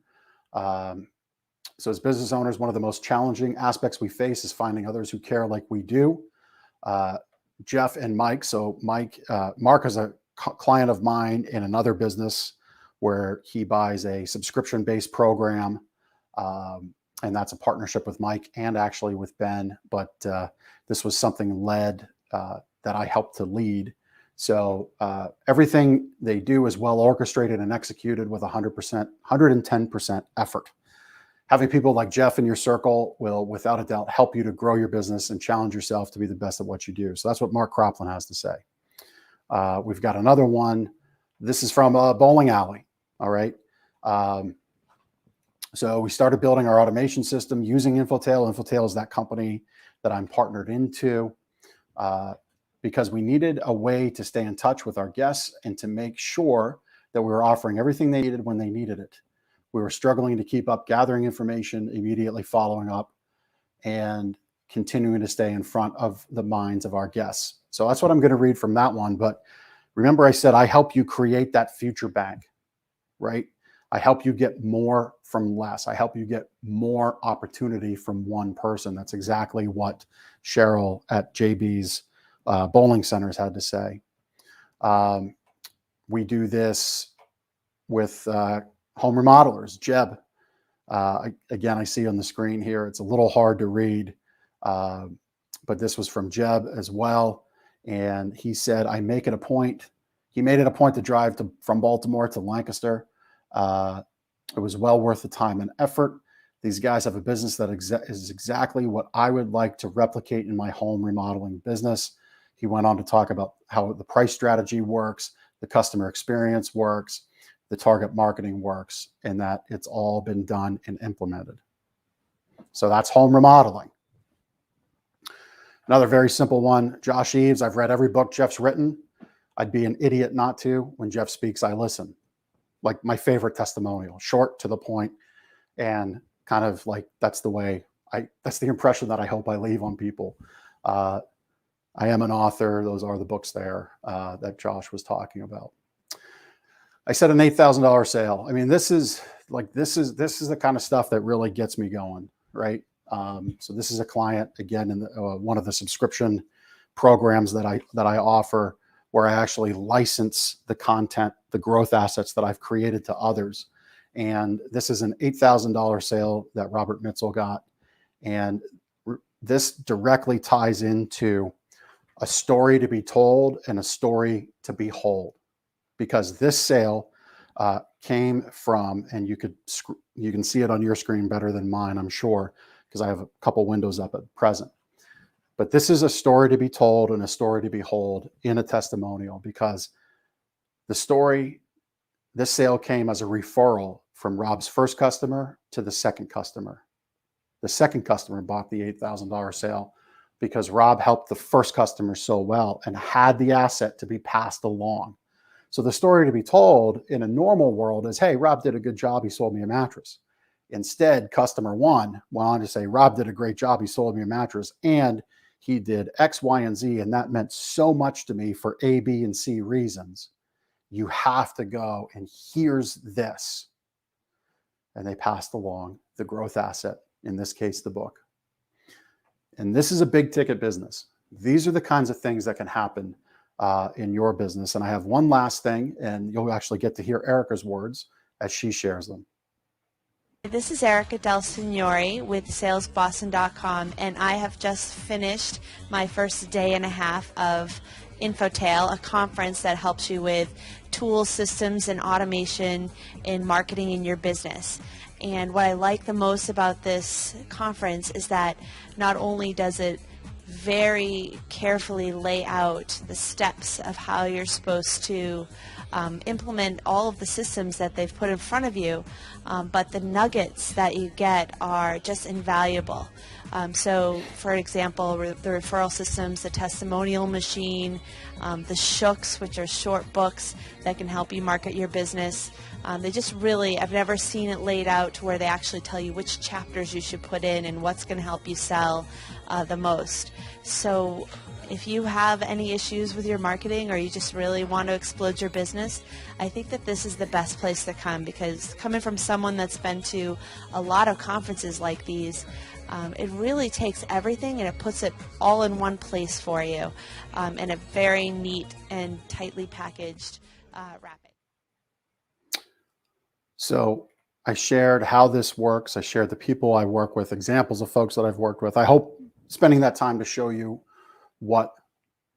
So as business owners, one of the most challenging aspects we face is finding others who care like we do. Jeff and Mike. So Mark is a client of mine in another business where he buys a subscription-based program. And that's a partnership with Mike and actually with Ben. But this was something led that I helped to lead. So everything they do is well orchestrated and executed with 100%, 110% effort. Having people like Jeff in your circle will, without a doubt, help you to grow your business and challenge yourself to be the best at what you do. So that's what Mark Cropland has to say. We've got another one. This is from a bowling alley. All right. So we started building our automation system using Infotail. Infotail is that company that I'm partnered into. Because we needed a way to stay in touch with our guests and to make sure that we were offering everything they needed when they needed it. We were struggling to keep up gathering information, immediately following up, and continuing to stay in front of the minds of our guests. So that's what I'm going to read from that one. But remember, I said I help you create that future bank, right? I help you get more from less. I help you get more opportunity from one person. That's exactly what Cheryl at JB's bowling centers had to say. We do this with home remodelers, ChEvO. Again, I see on the screen here, it's a little hard to read, but this was from ChEvO as well. And he said, he made it a point to drive from Baltimore to Lancaster. It was well worth the time and effort. These guys have a business that is exactly what I would like to replicate in my home remodeling business. He went on to talk about how the price strategy works, the customer experience works, the target marketing works, and that it's all been done and implemented. So that's home remodeling. Another very simple one, Josh Eves. I've read every book Jeff's written. I'd be an idiot not to. When Jeff speaks, I listen. Like my favorite testimonial, short, to the point, and kind of like that's the impression that I hope I leave on people. I am an author. Those are the books there that Josh was talking about. I said an $8,000 sale. I mean, this is the kind of stuff that really gets me going, right? So this is a client, again, in one of the subscription programs that I offer, where I actually license the content, the growth assets that I've created to others. And this is an $8,000 sale that Robert Mitchell got. And this directly ties into a story to be told and a story to behold, because this sale came from, and you can see it on your screen better than mine, I'm sure, because I have a couple windows up at present. But this is a story to be told and a story to behold in a testimonial, because this sale came as a referral from Rob's first customer to the second customer. The second customer bought the $8,000 sale because Rob helped the first customer so well and had the asset to be passed along. So the story to be told in a normal world is, hey, Rob did a good job. He sold me a mattress. Instead, customer one went on to say, Rob did a great job. He sold me a mattress, and he did X, Y, and Z, and that meant so much to me for A, B, and C reasons. You have to go, and here's this. And they passed along the growth asset, in this case, the book. And this is a big ticket business. These are the kinds of things that can happen in your business. And I have one last thing, and you'll actually get to hear Erica's words as she shares them. This is Erica Del Signore with salesboston.com, and I have just finished my first day and a half of Infotail, a conference that helps you with tools, systems, and automation in marketing in your business. And what I like the most about this conference is that not only does it very carefully lay out the steps of how you're supposed to implement all of the systems that they've put in front of you, but the nuggets that you get are just invaluable. So, for example, the referral systems, the testimonial machine, the Shooks, which are short books that can help you market your business. They just really, I've never seen it laid out to where they actually tell you which chapters you should put in and what's going to help you sell the most. So if you have any issues with your marketing, or you just really want to explode your business, I think that this is the best place to come, because coming from someone that's been to a lot of conferences like these, it really takes everything and it puts it all in one place for you in a very neat and tightly packaged wrapping. So I shared how this works. I shared the people I work with, examples of folks that I've worked with. I hope spending that time to show you what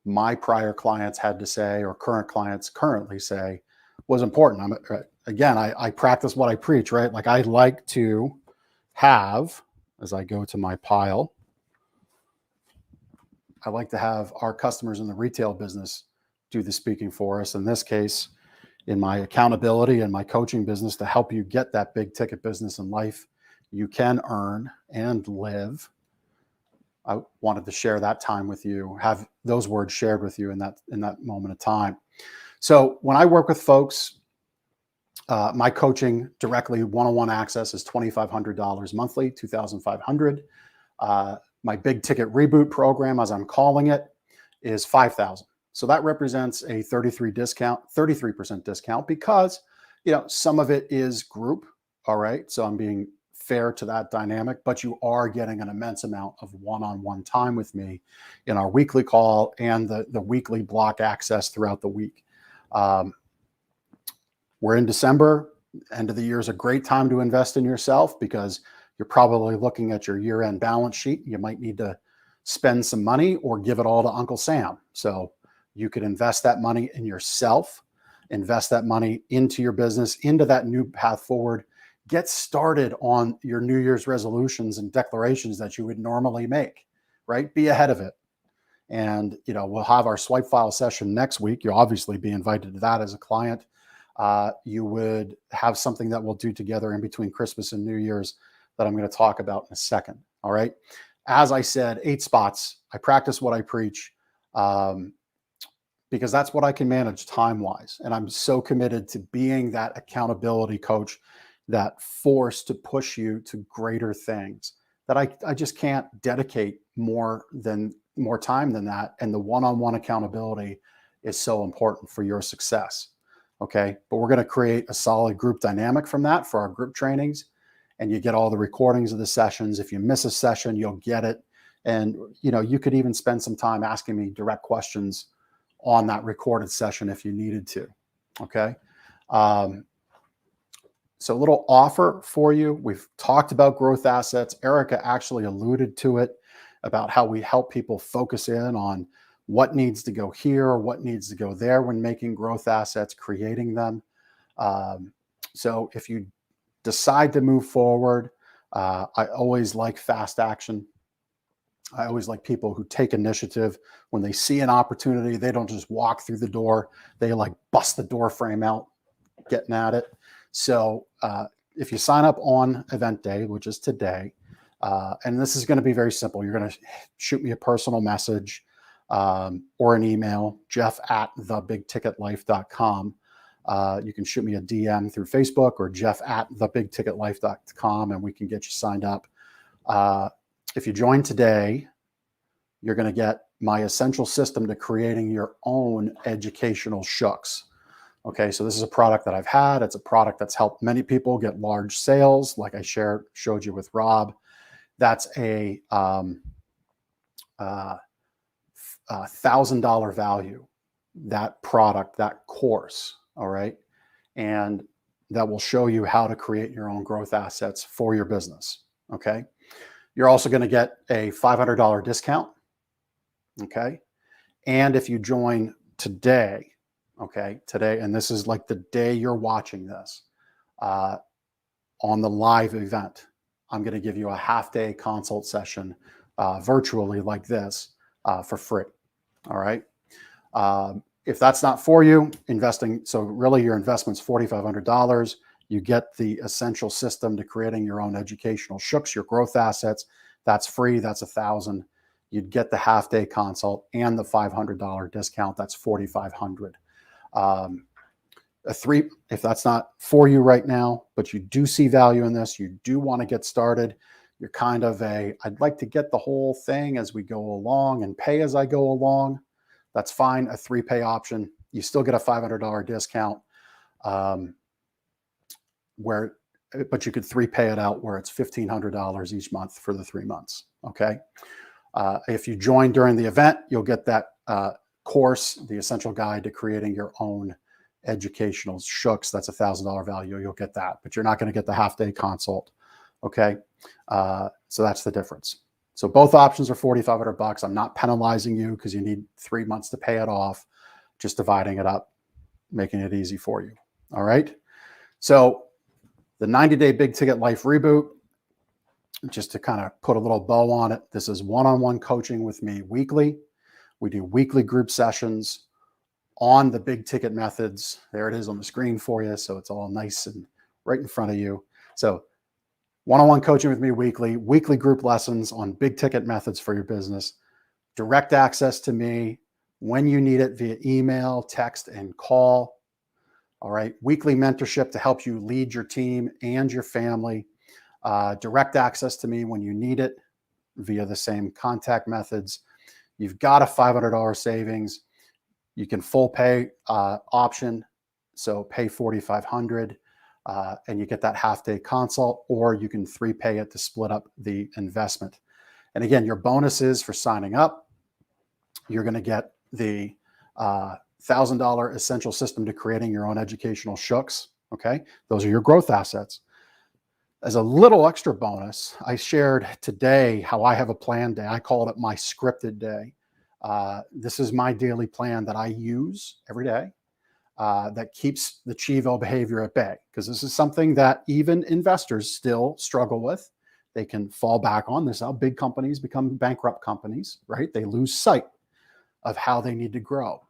my prior clients had to say, or current clients currently say, was important. I practice what I preach, right? Like, I like to have, as I go to my pile, I like to have our customers in the retail business do the speaking for us. In this case, in my accountability and my coaching business, to help you get that big ticket business in life you can earn and live. I wanted to share that time with you, have those words shared with you in that moment of time. So when I work with folks, my coaching directly one-on-one access is $2,500 monthly, $2,500. My big ticket reboot program, as I'm calling it, is $5,000. So that represents a 33% discount, because some of it is group. All right. So I'm being fair to that dynamic, but you are getting an immense amount of one-on-one time with me in our weekly call and the weekly block access throughout the week. We're in December. End of the year is a great time to invest in yourself because you're probably looking at your year-end balance sheet. You might need to spend some money or give it all to Uncle Sam. So you could invest that money in yourself, invest that money into your business, into that new path forward. Get started on your New Year's resolutions and declarations that you would normally make, right? Be ahead of it. And, we'll have our swipe file session next week. You'll obviously be invited to that as a client. You would have something that we'll do together in between Christmas and New Year's that I'm going to talk about in a second. All right. As I said, 8 spots. I practice what I preach because that's what I can manage time-wise. And I'm so committed to being that accountability coach, that force to push you to greater things, that I just can't dedicate more time than that. And the one-on-one accountability is so important for your success. Okay. But we're going to create a solid group dynamic from that for our group trainings. And you get all the recordings of the sessions. If you miss a session, you'll get it. And, you could even spend some time asking me direct questions on that recorded session if you needed to. Okay. So a little offer for you. We've talked about growth assets. Erica actually alluded to it about how we help people focus in on what needs to go here, what needs to go there when making growth assets, creating them. So if you decide to move forward, I always like fast action. I always like people who take initiative. When they see an opportunity, they don't just walk through the door. They bust the door frame out, getting at it. So if you sign up on event day, which is today, and this is going to be very simple. You're going to shoot me a personal message or an email, jeff@thebigticketlife.com. You can shoot me a DM through Facebook or jeff@thebigticketlife.com, and we can get you signed up. If you join today, you're going to get my essential system to creating your own educational shooks. Okay, so this is a product that I've had. It's a product that's helped many people get large sales, like I showed you with Rob. That's a $1,000 value, that product, that course. All right. And that will show you how to create your own growth assets for your business. Okay. You're also going to get a $500 discount. Okay. And if you join today, and this is like the day you're watching this, on the live event, I'm going to give you a half-day consult session virtually like this for free. All right. If that's not for you, so really your investment's $4,500. You get the essential system to creating your own educational shooks, your growth assets. That's free. That's $1,000. You'd get the half-day consult and the $500 discount. That's $4,500. If that's not for you right now, but you do see value in this, you do want to get started, you're kind of I'd like to get the whole thing as we go along and pay as I go along. That's fine. A 3-pay option. You still get a $500 discount, but you could 3-pay it out where it's $1,500 each month for the 3 months. Okay. If you join during the event, you'll get that course, the essential guide to creating your own educational shooks. That's a $1,000 value. You'll get that, but you're not going to get the half-day consult. Okay. So that's the difference. So both options are $4,500. I'm not penalizing you because you need 3 months to pay it off, just dividing it up, making it easy for you. All right. So the 90-day big ticket life reboot, just to kind of put a little bow on it. This is one-on-one coaching with me weekly. We do weekly group sessions on the big ticket methods. There it is on the screen for you. So it's all nice and right in front of you. So one-on-one coaching with me weekly group lessons on big ticket methods for your business, direct access to me when you need it via email, text, and call. All right. Weekly mentorship to help you lead your team and your family. Direct access to me when you need it via the same contact methods. You've got a $500 savings. You can full pay option. So pay $4,500. and you get that half-day consult, or you can 3-pay it to split up the investment. And again, your bonuses for signing up, you're going to get the $1,000 essential system to creating your own educational shooks. Okay, those are your growth assets. As a little extra bonus, I shared today how I have a plan day. I called it my scripted day. This is my daily plan that I use every day that keeps the ChEvO behavior at bay, because this is something that even investors still struggle with. They can fall back on this. How big companies become bankrupt companies, right? They lose sight of how they need to grow.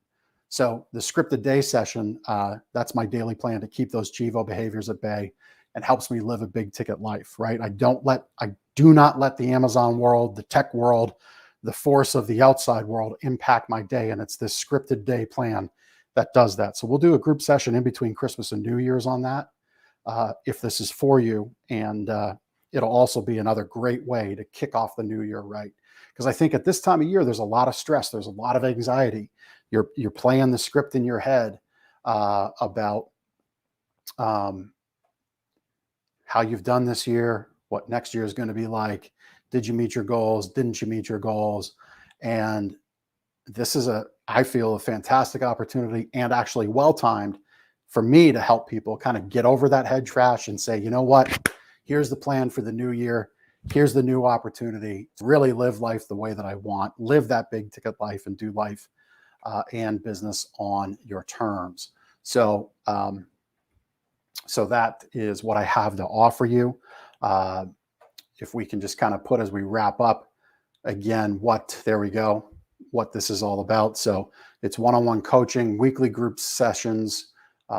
So the scripted day session, that's my daily plan to keep those ChEvO behaviors at bay, and helps me live a big ticket life, right? I do not let the Amazon world, the tech world, the force of the outside world impact my day. And it's this scripted day plan that does that. So we'll do a group session in between Christmas and New Year's on that, if this is for you. And it'll also be another great way to kick off the new year right. Because I think at this time of year, there's a lot of stress. There's a lot of anxiety. You're playing the script in your head about how you've done this year, what next year is going to be like. Did you meet your goals? Didn't you meet your goals? And this is I feel a fantastic opportunity, and actually well-timed for me to help people kind of get over that head trash and say, you know what, here's the plan for the new year. Here's the new opportunity to really live life the way that I want, live that big ticket life, and do life and business on your terms. So, so that is what I have to offer you. If we can just kind of put, as we wrap up again, there we go, what this is all about. So it's one-on-one coaching, weekly group sessions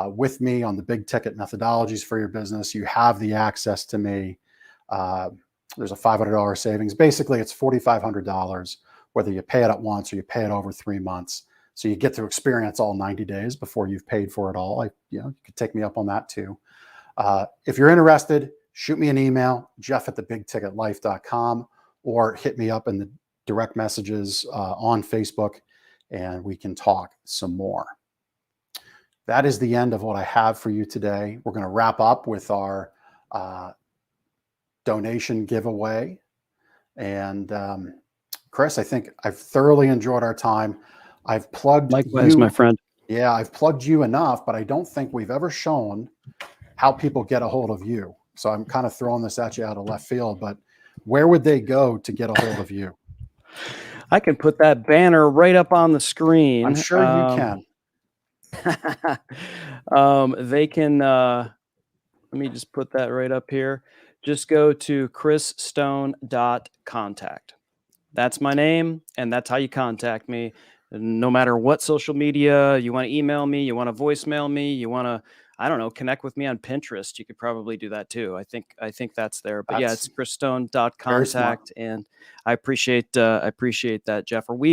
with me on the big ticket methodologies for your business. You have the access to me. There's a $500 savings. Basically, it's $4,500, whether you pay it at once or you pay it over 3 months. So you get to experience all 90 days before you've paid for it all. You could take me up on that too. If you're interested, shoot me an email, jeff@thebigticketlife.com, or hit me up in the direct messages on Facebook, and we can talk some more. That is the end of what I have for you today. We're going to wrap up with our donation giveaway. And Chris, I think I've thoroughly enjoyed our time. I've plugged Likewise, you, my friend. Yeah, I've plugged you enough, but I don't think we've ever shown how people get a hold of you. So I'm kind of throwing this at you out of left field, but where would they go to get a hold of you? I can put that banner right up on the screen. I'm sure you can. They can, let me just put that right up here. Just go to chrisstone.contact. That's my name, and that's how you contact me. No matter what social media, you want to email me, you want to voicemail me, you want to, I don't know, connect with me on Pinterest. You could probably do that too. I think that's there. But yeah, it's chrisstone.contact, and I appreciate that, Jeff. I've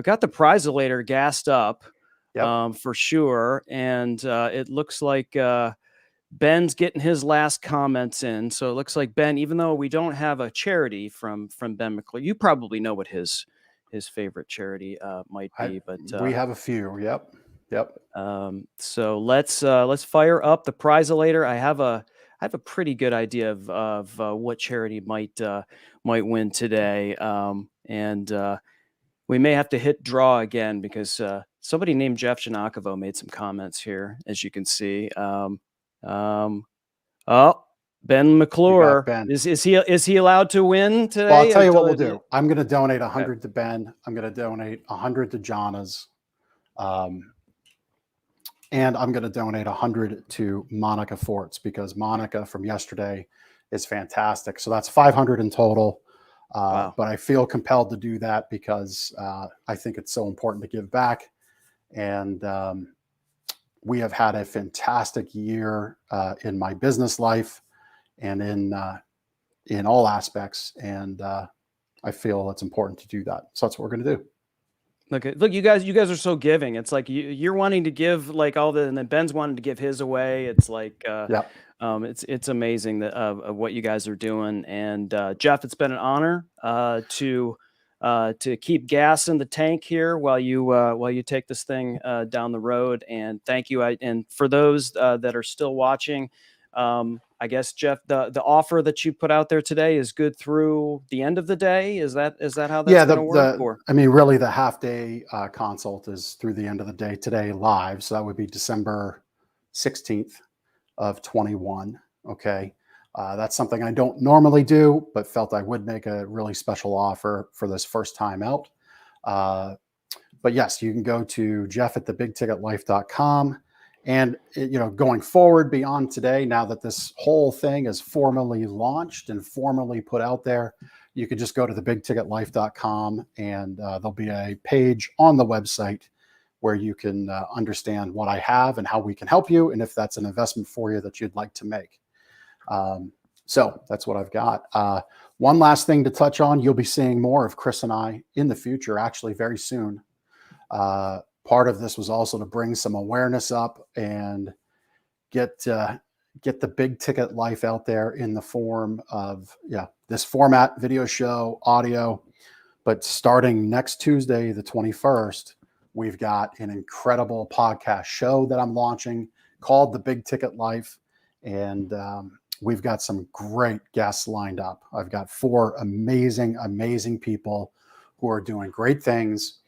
got the Prizolator gassed up, for sure, and it looks like Ben's getting his last comments in. So it looks like Ben, even though we don't have a charity from Ben McClure, you probably know what his favorite charity might be. But we have a few. Yep. So let's fire up the Prizolator. I have a pretty good idea of what charity might win today. And we may have to hit draw again because somebody named Jeff Janakovo made some comments here, as you can see. Ben McClure. Ben. Is he allowed to win today? Well, I'll tell you what we'll do. I'm going to donate 100 to Ben. I'm going to donate 100 to Jana's. And I'm going to donate 100 to Monica Forts, because Monica from yesterday is fantastic. So that's 500 in total. Wow. But I feel compelled to do that because I think it's so important to give back. And we have had a fantastic year in my business life and in all aspects. And I feel it's important to do that. So that's what we're going to do. Look, you guys are so giving. It's like you're wanting to give like and then Ben's wanting to give his away. It's like, it's amazing that of what you guys are doing. And Jeff, it's been an honor to to keep gas in the tank here while you take this thing down the road. And thank you. And for those that are still watching, I guess, Jeff, the offer that you put out there today is good through the end of the day. Is that how that's going to work? Or? I mean, really, the half-day consult is through the end of the day today live. So that would be December 16th of 21. Okay. That's something I don't normally do, but felt I would make a really special offer for this first time out. But yes, you can go to jeff@thebigticketlife.com. And, going forward beyond today, now that this whole thing is formally launched and formally put out there, you could just go to thebigticketlife.com and there'll be a page on the website where you can understand what I have and how we can help you, and if that's an investment for you that you'd like to make. So that's what I've got. One last thing to touch on, you'll be seeing more of Chris and I in the future, actually very soon. Part of this was also to bring some awareness up and get the big ticket life out there in the form of, this format, video show, audio. But starting next Tuesday, the 21st, we've got an incredible podcast show that I'm launching called The Big Ticket Life. And we've got some great guests lined up. I've got 4 amazing, amazing people who are doing great things,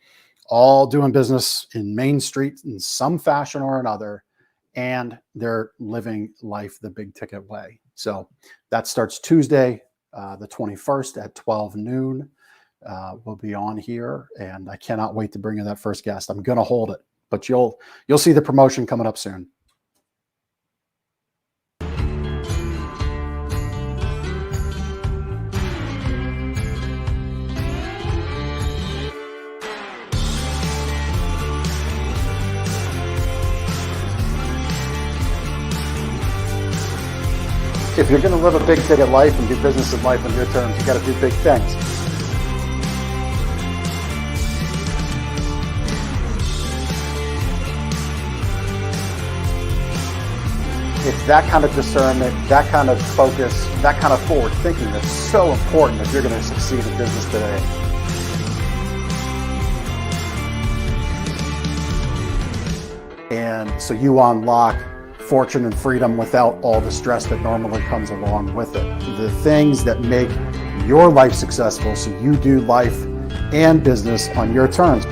all doing business in Mainstreet in some fashion or another, and they're living life the big ticket way. So that starts Tuesday, the 21st at 12 noon. We'll be on here, and I cannot wait to bring you that first guest. I'm going to hold it, but you'll see the promotion coming up soon. If you're going to live a big ticket life and do business in life on your terms, you got to do big things. It's that kind of discernment, that kind of focus, that kind of forward thinking that's so important if you're going to succeed in business today. And so you unlock fortune and freedom without all the stress that normally comes along with it. The things that make your life successful so you do life and business on your terms.